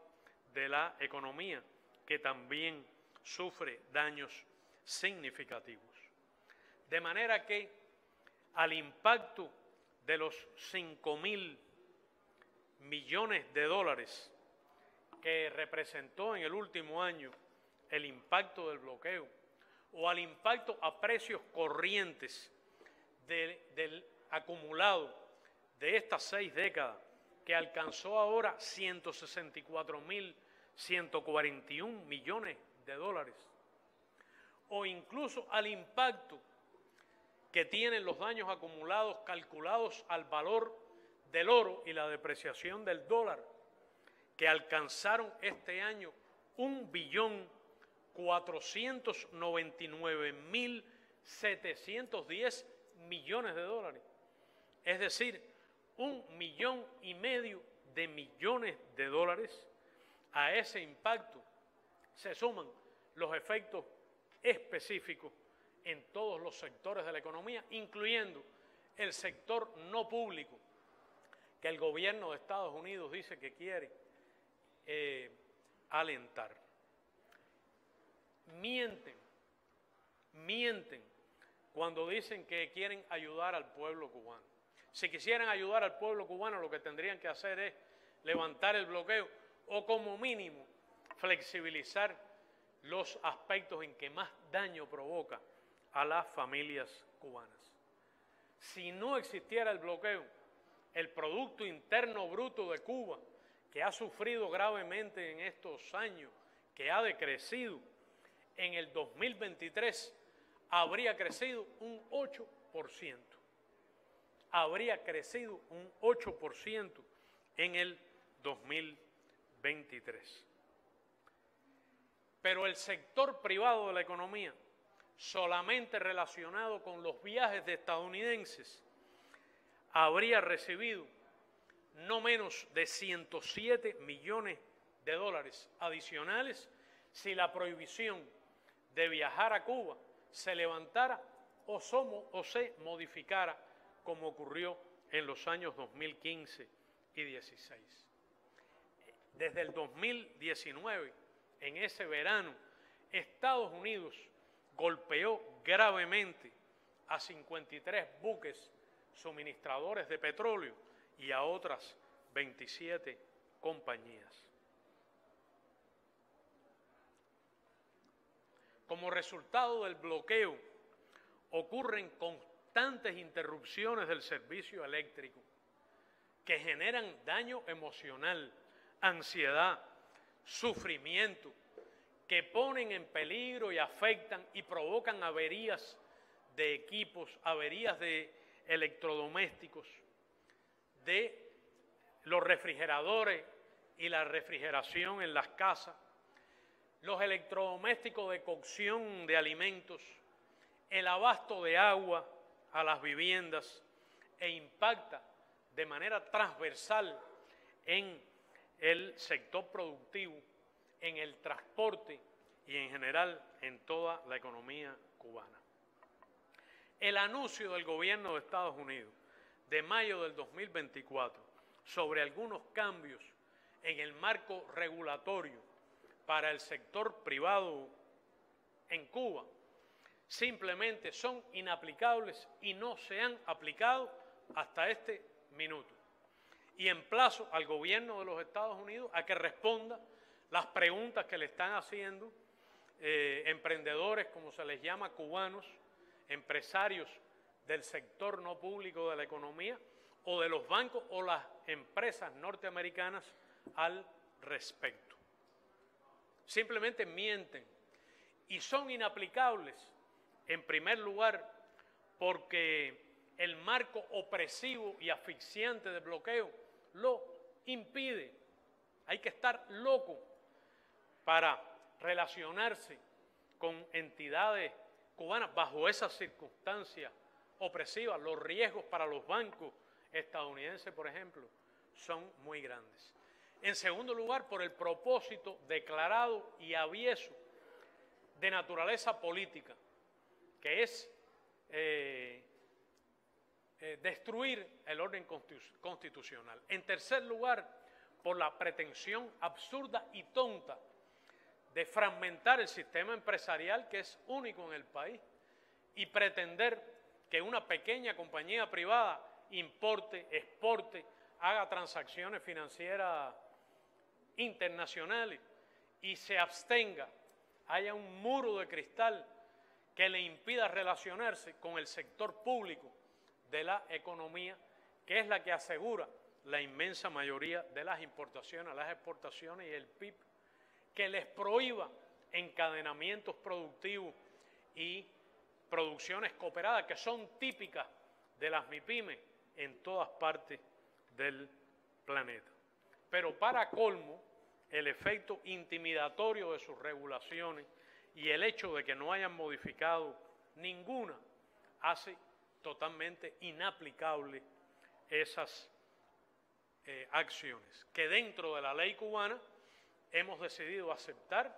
de la economía, que también sufre daños significativos. De manera que al impacto de los 5.000 millones de dólares que representó en el último año el impacto del bloqueo, o al impacto a precios corrientes del acumulado de estas 6 décadas, que alcanzó ahora 164.141 millones de dólares, o incluso al impacto que tienen los daños acumulados calculados al valor del oro y la depreciación del dólar, que alcanzaron este año 1.499.710 millones de dólares. Es decir, 1,5 millones de millones de dólares. A ese impacto se suman los efectos específicos en todos los sectores de la economía, incluyendo el sector no público, que el gobierno de Estados Unidos dice que quiere alentar. Mienten cuando dicen que quieren ayudar al pueblo cubano. Si quisieran ayudar al pueblo cubano, lo que tendrían que hacer es levantar el bloqueo o como mínimo flexibilizar los aspectos en que más daño provoca a las familias cubanas. Si no existiera el bloqueo, el Producto Interno Bruto de Cuba, que ha sufrido gravemente en estos años, que ha decrecido, en el 2023 habría crecido un 8%. Habría crecido un 8% en el 2023. Pero el sector privado de la economía, solamente relacionado con los viajes de estadounidenses, habría recibido no menos de 107 millones de dólares adicionales si la prohibición de viajar a Cuba se levantara o se modificara, como ocurrió en los años 2015 y 16. Desde el 2019, en ese verano, Estados Unidos golpeó gravemente a 53 buques suministradores de petróleo y a otras 27 compañías. Como resultado del bloqueo, ocurren constantes interrupciones del servicio eléctrico que generan daño emocional, ansiedad, sufrimiento, que ponen en peligro y afectan y provocan averías de equipos, averías de electrodomésticos, de los refrigeradores y la refrigeración en las casas, los electrodomésticos de cocción de alimentos, el abasto de agua a las viviendas e impacta de manera transversal en el sector productivo, en el transporte y en general en toda la economía cubana. El anuncio del gobierno de Estados Unidos de mayo del 2024 sobre algunos cambios en el marco regulatorio para el sector privado en Cuba simplemente son inaplicables y no se han aplicado hasta este minuto. Y emplazo al gobierno de los Estados Unidos a que responda las preguntas que le están haciendo emprendedores, como se les llama, cubanos, empresarios del sector no público de la economía o de los bancos o las empresas norteamericanas al respecto. Simplemente mienten y son inaplicables, en primer lugar, porque el marco opresivo y asfixiante de bloqueo lo impide. Hay que estar loco para relacionarse con entidades cubanas bajo esas circunstancias opresivas. Los riesgos para los bancos estadounidenses, por ejemplo, son muy grandes. En segundo lugar, por el propósito declarado y avieso de naturaleza política, que es destruir el orden constitucional. En tercer lugar, por la pretensión absurda y tonta de fragmentar el sistema empresarial, que es único en el país, y pretender que una pequeña compañía privada importe, exporte, haga transacciones financieras internacionales y se abstenga, haya un muro de cristal que le impida relacionarse con el sector público de la economía, que es la que asegura la inmensa mayoría de las importaciones, las exportaciones y el PIB, que les prohíba encadenamientos productivos y producciones cooperadas, que son típicas de las MIPYMES en todas partes del planeta. Pero para colmo, el efecto intimidatorio de sus regulaciones y el hecho de que no hayan modificado ninguna hace totalmente inaplicable esas acciones que dentro de la ley cubana hemos decidido aceptar,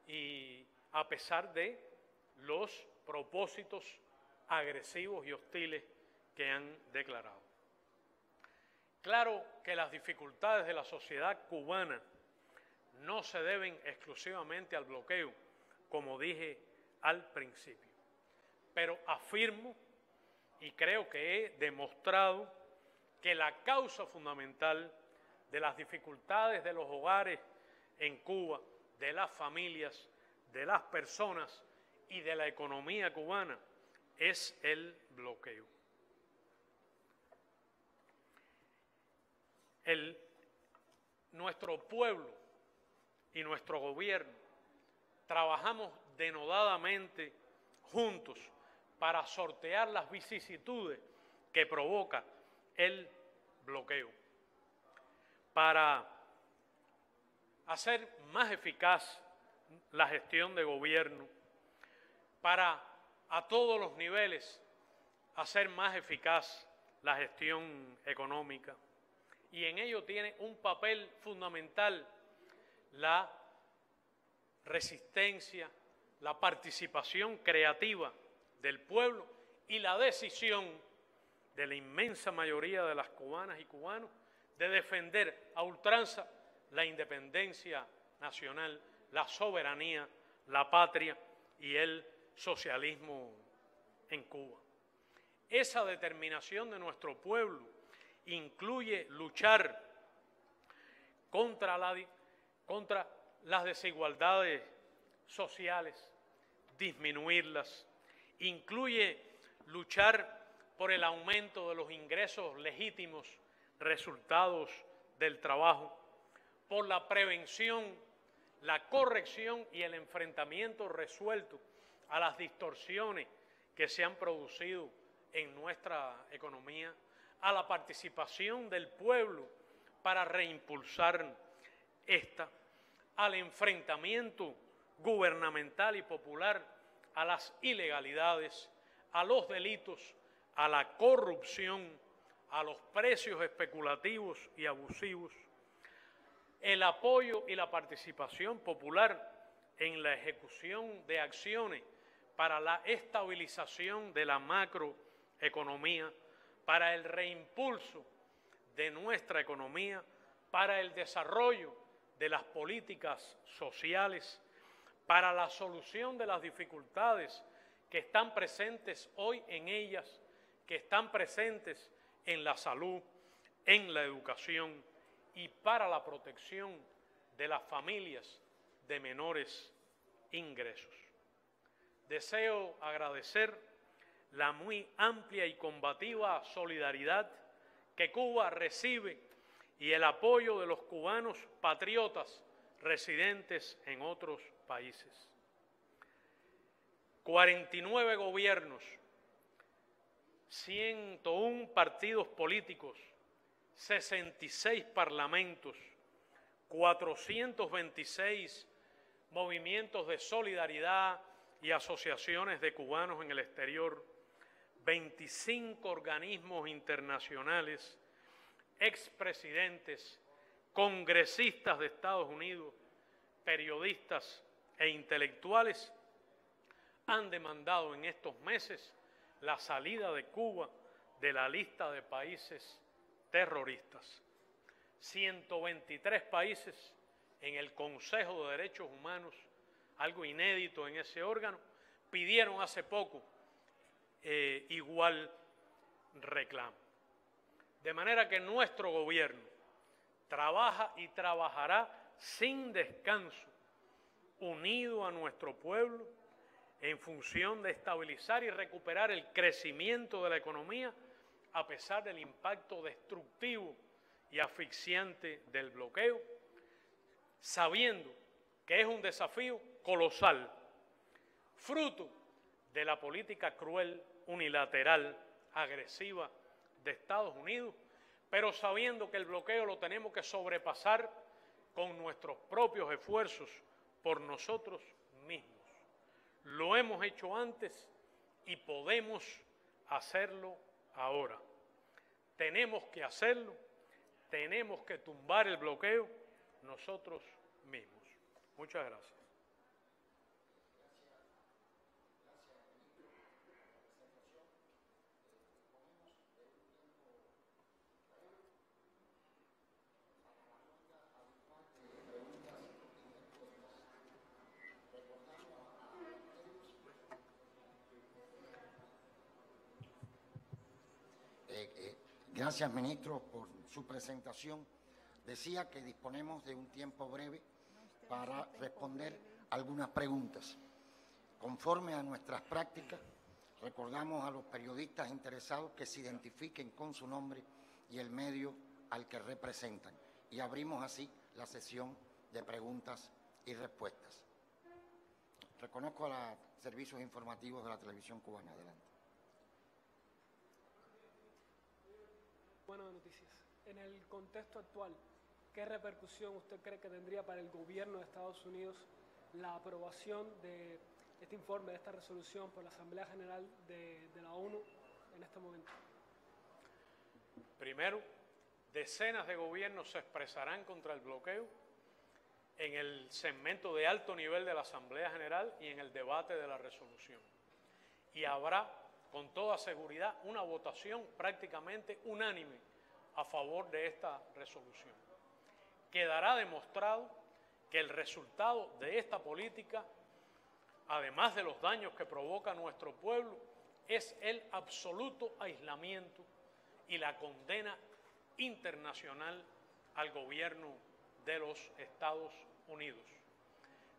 y a pesar de los propósitos agresivos y hostiles que han declarado. Claro que las dificultades de la sociedad cubana no se deben exclusivamente al bloqueo, como dije al principio, pero afirmo y creo que he demostrado que la causa fundamental de las dificultades de los hogares en Cuba, de las familias, de las personas y de la economía cubana es el bloqueo. nuestro pueblo y nuestro gobierno trabajamos denodadamente juntos para sortear las vicisitudes que provoca el bloqueo, para hacer más eficaz la gestión de gobierno, para a todos los niveles hacer más eficaz la gestión económica. Y en ello tiene un papel fundamental la resistencia, la participación creativa del pueblo y la decisión de la inmensa mayoría de las cubanas y cubanos de defender a ultranza la independencia nacional, la soberanía, la patria y el socialismo en Cuba. Esa determinación de nuestro pueblo incluye luchar contra las desigualdades sociales, disminuirlas, incluye luchar por el aumento de los ingresos legítimos resultados del trabajo, por la prevención, la corrección y el enfrentamiento resuelto a las distorsiones que se han producido en nuestra economía, a la participación del pueblo para reimpulsar esta, al enfrentamiento gubernamental y popular a las ilegalidades, a los delitos, a la corrupción, a los precios especulativos y abusivos, el apoyo y la participación popular en la ejecución de acciones para la estabilización de la macroeconomía, para el reimpulso de nuestra economía, para el desarrollo de las políticas sociales, para la solución de las dificultades que están presentes hoy en ellas, que están presentes en la salud, en la educación y para la protección de las familias de menores ingresos. Deseo agradecer la muy amplia y combativa solidaridad que Cuba recibe y el apoyo de los cubanos patriotas residentes en otros países. 49 gobiernos, 101 partidos políticos, 66 parlamentos, 426 movimientos de solidaridad y asociaciones de cubanos en el exterior, 25 organismos internacionales, expresidentes, congresistas de Estados Unidos, periodistas e intelectuales han demandado en estos meses la salida de Cuba de la lista de países terroristas. 123 países en el Consejo de Derechos Humanos, algo inédito en ese órgano, pidieron hace poco igual reclamo. De manera que nuestro gobierno trabaja y trabajará sin descanso, unido a nuestro pueblo, en función de estabilizar y recuperar el crecimiento de la economía a pesar del impacto destructivo y asfixiante del bloqueo, sabiendo que es un desafío colosal, fruto de la política cruel, unilateral, agresiva de Estados Unidos, pero sabiendo que el bloqueo lo tenemos que sobrepasar con nuestros propios esfuerzos por nosotros mismos. Lo hemos hecho antes y podemos hacerlo ahora. Tenemos que hacerlo, tenemos que tumbar el bloqueo nosotros mismos. Muchas gracias. Gracias, ministro, por su presentación. Decía que disponemos de un tiempo breve para responder algunas preguntas. Conforme a nuestras prácticas, recordamos a los periodistas interesados que se identifiquen con su nombre y el medio al que representan. Y abrimos así la sesión de preguntas y respuestas. Reconozco a los servicios informativos de la televisión cubana. Adelante. Buenas noticias. En el contexto actual, ¿qué repercusión usted cree que tendría para el gobierno de Estados Unidos la aprobación de este informe, de esta resolución por la Asamblea General de la ONU en este momento? Primero, decenas de gobiernos se expresarán contra el bloqueo en el segmento de alto nivel de la Asamblea General y en el debate de la resolución. Y habrá, con toda seguridad, una votación prácticamente unánime a favor de esta resolución. Quedará demostrado que el resultado de esta política, además de los daños que provoca a nuestro pueblo, es el absoluto aislamiento y la condena internacional al gobierno de los Estados Unidos.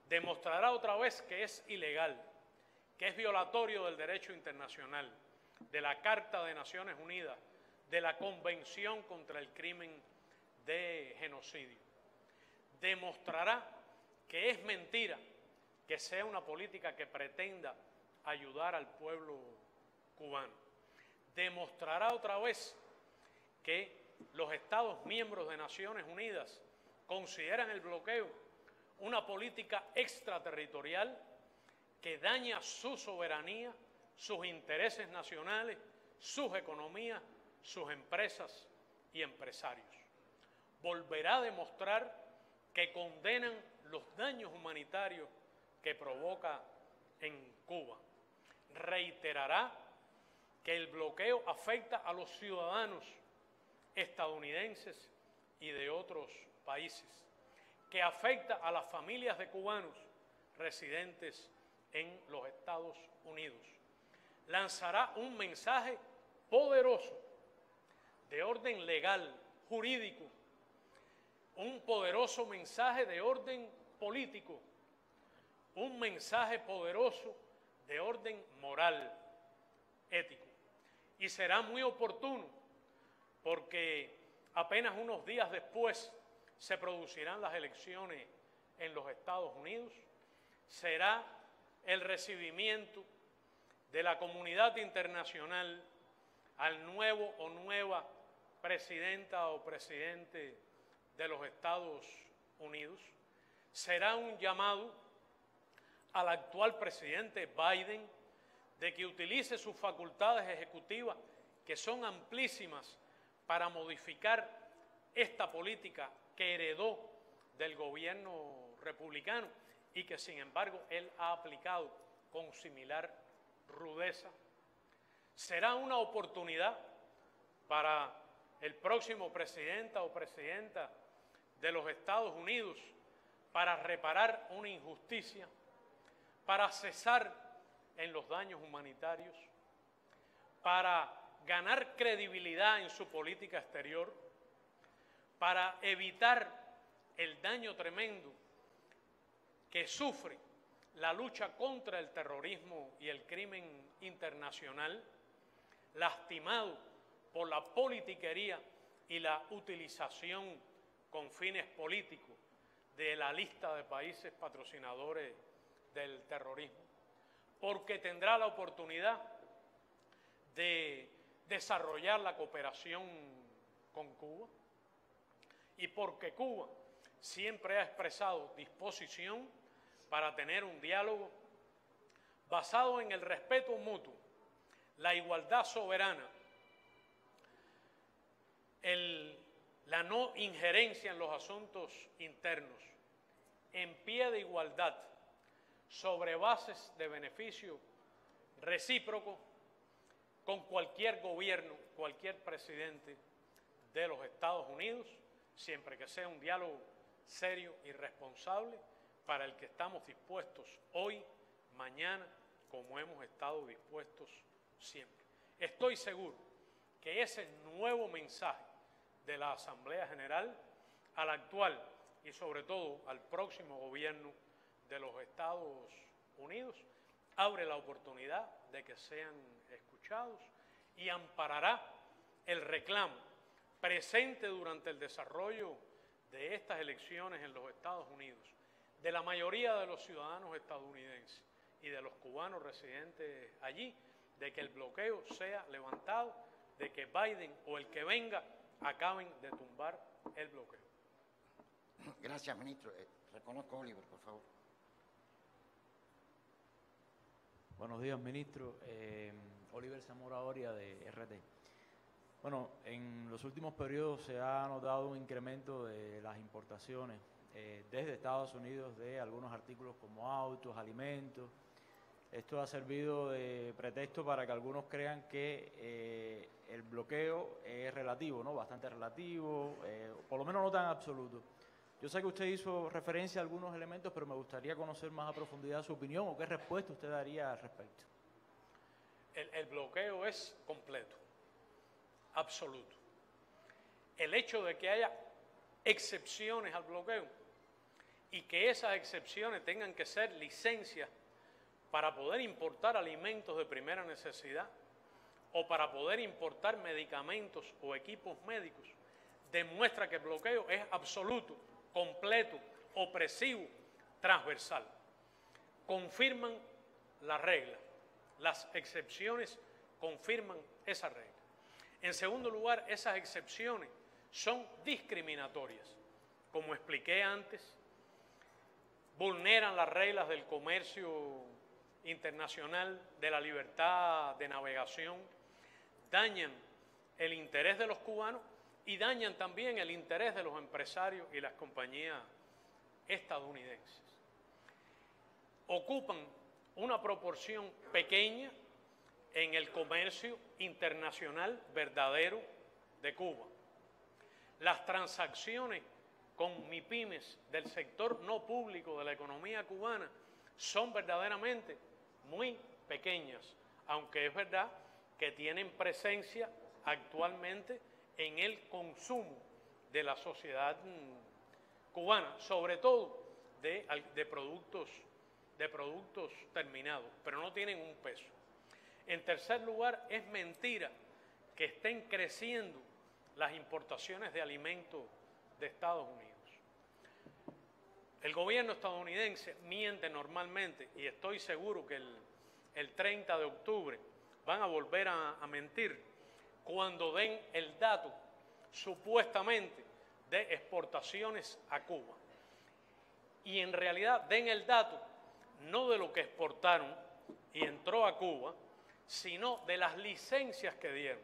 Demostrará otra vez que es ilegal, que es violatorio del derecho internacional, de la Carta de Naciones Unidas, de la Convención contra el Crimen de Genocidio. Demostrará que es mentira que sea una política que pretenda ayudar al pueblo cubano. Demostrará otra vez que los Estados miembros de Naciones Unidas consideran el bloqueo una política extraterritorial que daña su soberanía, sus intereses nacionales, sus economías, sus empresas y empresarios. Volverá a demostrar que condenan los daños humanitarios que provoca en Cuba. Reiterará que el bloqueo afecta a los ciudadanos estadounidenses y de otros países, que afecta a las familias de cubanos residentes en los Estados Unidos. Lanzará un mensaje poderoso de orden legal, jurídico, un poderoso mensaje de orden político, un mensaje poderoso de orden moral, ético. Y será muy oportuno porque apenas unos días después se producirán las elecciones en los Estados Unidos. Será el recibimiento de la comunidad internacional al nuevo o nueva presidenta o presidente de los Estados Unidos. Será un llamado al actual presidente Biden de que utilice sus facultades ejecutivas, que son amplísimas, para modificar esta política que heredó del gobierno republicano y que, sin embargo, él ha aplicado con similar rudeza. Será una oportunidad para el próximo presidente o presidenta de los Estados Unidos para reparar una injusticia, para cesar en los daños humanitarios, para ganar credibilidad en su política exterior, para evitar el daño tremendo que sufre la lucha contra el terrorismo y el crimen internacional, lastimado por la politiquería y la utilización con fines políticos de la lista de países patrocinadores del terrorismo, porque tendrá la oportunidad de desarrollar la cooperación con Cuba y porque Cuba siempre ha expresado disposición para tener un diálogo basado en el respeto mutuo, la igualdad soberana, la no injerencia en los asuntos internos, en pie de igualdad, sobre bases de beneficio recíproco con cualquier gobierno, cualquier presidente de los Estados Unidos, siempre que sea un diálogo serio y responsable para el que estamos dispuestos hoy, mañana, como hemos estado dispuestos siempre. Estoy seguro que ese nuevo mensaje de la Asamblea General al actual y sobre todo al próximo gobierno de los Estados Unidos abre la oportunidad de que sean escuchados y amparará el reclamo presente durante el desarrollo de estas elecciones en los Estados Unidos, de la mayoría de los ciudadanos estadounidenses y de los cubanos residentes allí, de que el bloqueo sea levantado, de que Biden o el que venga acaben de tumbar el bloqueo. Gracias, ministro. Reconozco a Oliver, por favor. Buenos días, ministro. Oliver Zamora Oria, de RT. Bueno, en los últimos periodos se ha notado un incremento de las importaciones desde Estados Unidos de algunos artículos como autos, alimentos. Esto ha servido de pretexto para que algunos crean que el bloqueo es relativo, ¿no? Bastante relativo, por lo menos no tan absoluto. Yo sé que usted hizo referencia a algunos elementos, pero me gustaría conocer más a profundidad su opinión o qué respuesta usted daría al respecto. El bloqueo es completo, absoluto. El hecho de que haya excepciones al bloqueo y que esas excepciones tengan que ser licencias para poder importar alimentos de primera necesidad o para poder importar medicamentos o equipos médicos, demuestra que el bloqueo es absoluto, completo, opresivo, transversal. Confirman la regla. Las excepciones confirman esa regla. En segundo lugar, esas excepciones son discriminatorias. Como expliqué antes, vulneran las reglas del comercio internacional, de la libertad de navegación, dañan el interés de los cubanos y dañan también el interés de los empresarios y las compañías estadounidenses. Ocupan una proporción pequeña en el comercio internacional verdadero de Cuba. Las transacciones con MIPYMES del sector no público de la economía cubana son verdaderamente muy pequeñas, aunque es verdad que tienen presencia actualmente en el consumo de la sociedad cubana, sobre todo de productos terminados, pero no tienen un peso. En tercer lugar, es mentira que estén creciendo las importaciones de alimentos de Estados Unidos. El gobierno estadounidense miente normalmente y estoy seguro que el 30 de octubre van a volver a mentir cuando den el dato supuestamente de exportaciones a Cuba. Y en realidad den el dato no de lo que exportaron y entró a Cuba, sino de las licencias que dieron,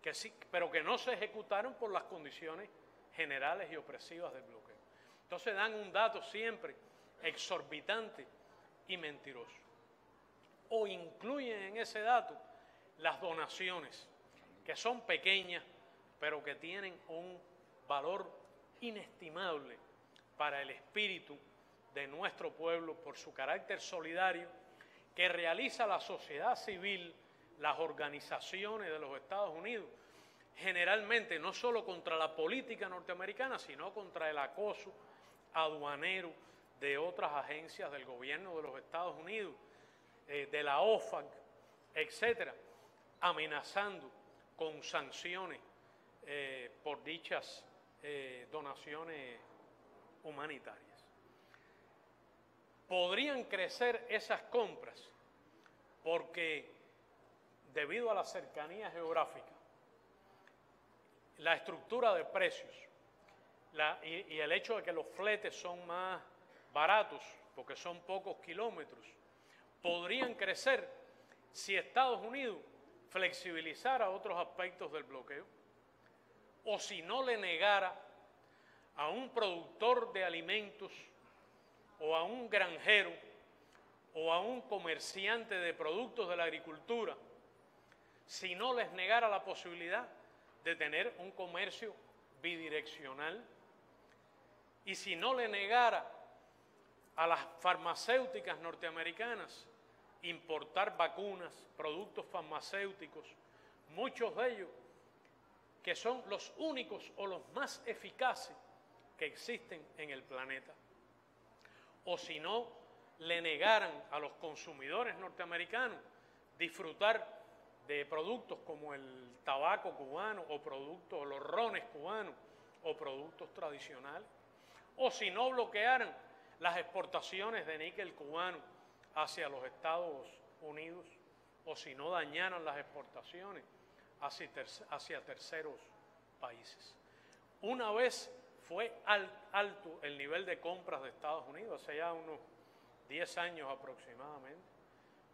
que sí, pero que no se ejecutaron por las condiciones generales y opresivas del bloqueo. Entonces dan un dato siempre exorbitante y mentiroso. O incluyen en ese dato las donaciones, que son pequeñas, pero que tienen un valor inestimable para el espíritu de nuestro pueblo por su carácter solidario que realiza la sociedad civil, las organizaciones de los Estados Unidos, generalmente no solo contra la política norteamericana, sino contra el acoso aduanero de otras agencias del gobierno de los Estados Unidos, de la OFAC, etcétera, amenazando con sanciones por dichas donaciones humanitarias. Podrían crecer esas compras porque debido a la cercanía geográfica, la estructura de precios y el hecho de que los fletes son más baratos porque son pocos kilómetros, podrían crecer si Estados Unidos flexibilizara otros aspectos del bloqueo o si no le negara a un productor de alimentos o a un granjero o a un comerciante de productos de la agricultura, si no les negara la posibilidad de tener un comercio bidireccional y si no le negara a las farmacéuticas norteamericanas importar vacunas, productos farmacéuticos, muchos de ellos que son los únicos o los más eficaces que existen en el planeta. O si no, le negaran a los consumidores norteamericanos disfrutar de productos como el tabaco cubano o productos, los rones cubanos o productos tradicionales, o si no bloquearan las exportaciones de níquel cubano hacia los Estados Unidos, o si no dañaran las exportaciones hacia terceros países. Una vez fue alto el nivel de compras de Estados Unidos, hace ya unos 10 años aproximadamente,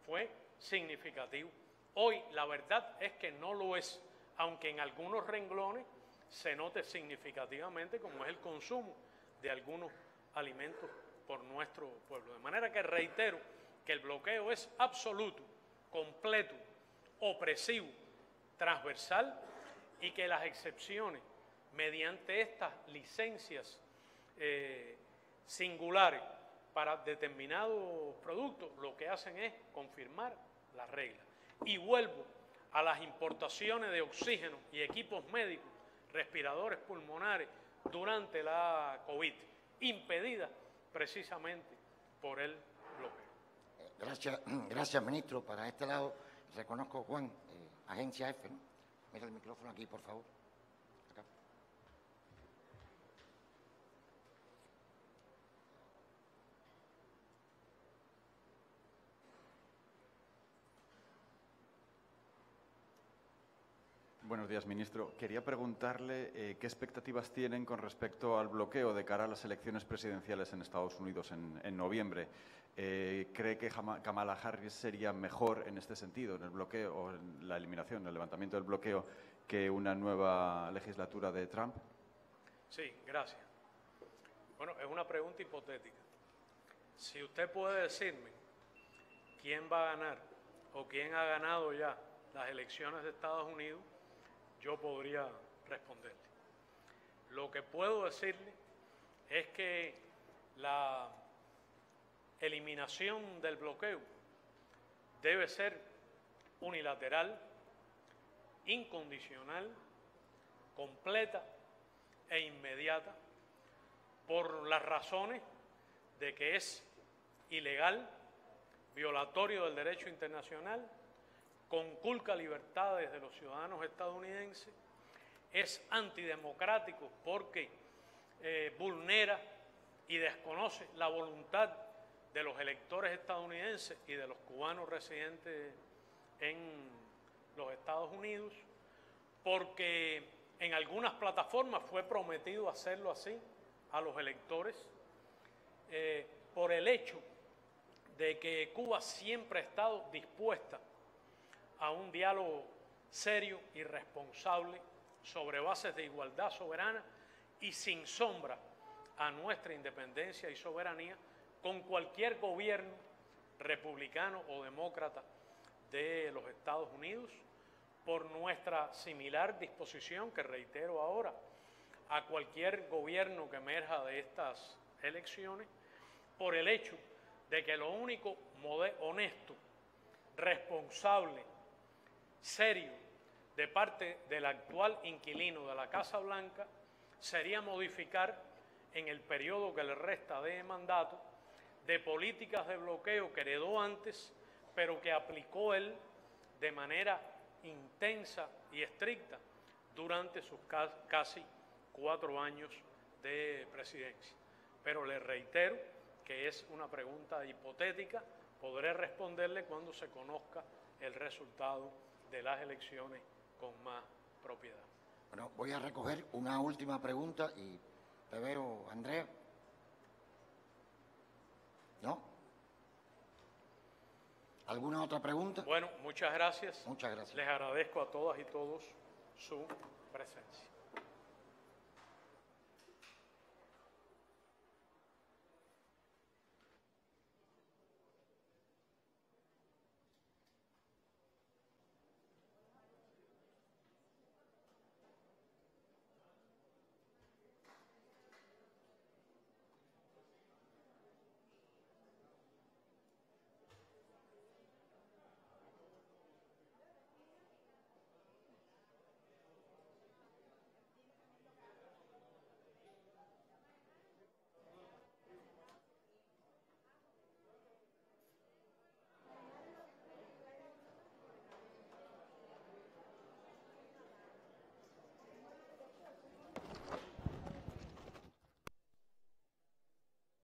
fue significativo. Hoy la verdad es que no lo es, aunque en algunos renglones se note significativamente como es el consumo de algunos alimentos por nuestro pueblo. De manera que reitero que el bloqueo es absoluto, completo, opresivo, transversal, y que las excepciones mediante estas licencias singulares para determinados productos lo que hacen es confirmar las reglas. Y vuelvo a las importaciones de oxígeno y equipos médicos, respiradores pulmonares durante la COVID, impedidas precisamente por el bloqueo. Gracias, ministro. Para este lado, reconozco, Juan, Agencia F, ¿no? Mira el micrófono aquí, por favor. Acá. Buenos días, ministro. Quería preguntarle qué expectativas tienen con respecto al bloqueo de cara a las elecciones presidenciales en Estados Unidos en noviembre. ¿Cree que Kamala Harris sería mejor en este sentido, en el bloqueo o en la eliminación, el levantamiento del bloqueo, que una nueva legislatura de Trump? Sí, gracias. Bueno, es una pregunta hipotética. Si usted puede decirme quién va a ganar o quién ha ganado ya las elecciones de Estados Unidos, yo podría responderle. Lo que puedo decirle es que la eliminación del bloqueo debe ser unilateral, incondicional, completa e inmediata, por las razones de que es ilegal, violatorio del derecho internacional, conculca libertades de los ciudadanos estadounidenses, es antidemocrático porque vulnera y desconoce la voluntad de los electores estadounidenses y de los cubanos residentes en los Estados Unidos, porque en algunas plataformas fue prometido hacerlo así a los electores, por el hecho de que Cuba siempre ha estado dispuesta a un diálogo serio y responsable sobre bases de igualdad soberana y sin sombra a nuestra independencia y soberanía con cualquier gobierno republicano o demócrata de los Estados Unidos, por nuestra similar disposición, que reitero ahora, a cualquier gobierno que emerja de estas elecciones, por el hecho de que lo único honesto, responsable, serio de parte del actual inquilino de la Casa Blanca sería modificar en el periodo que le resta de mandato de políticas de bloqueo que heredó antes, pero que aplicó él de manera intensa y estricta durante sus casi 4 años de presidencia. Pero le reitero que es una pregunta hipotética, podré responderle cuando se conozca el resultado de las elecciones con más propiedad. Bueno, voy a recoger una última pregunta y te veo, Andrea. ¿No? ¿Alguna otra pregunta? Bueno, muchas gracias. Muchas gracias. Les agradezco a todas y todos su presencia.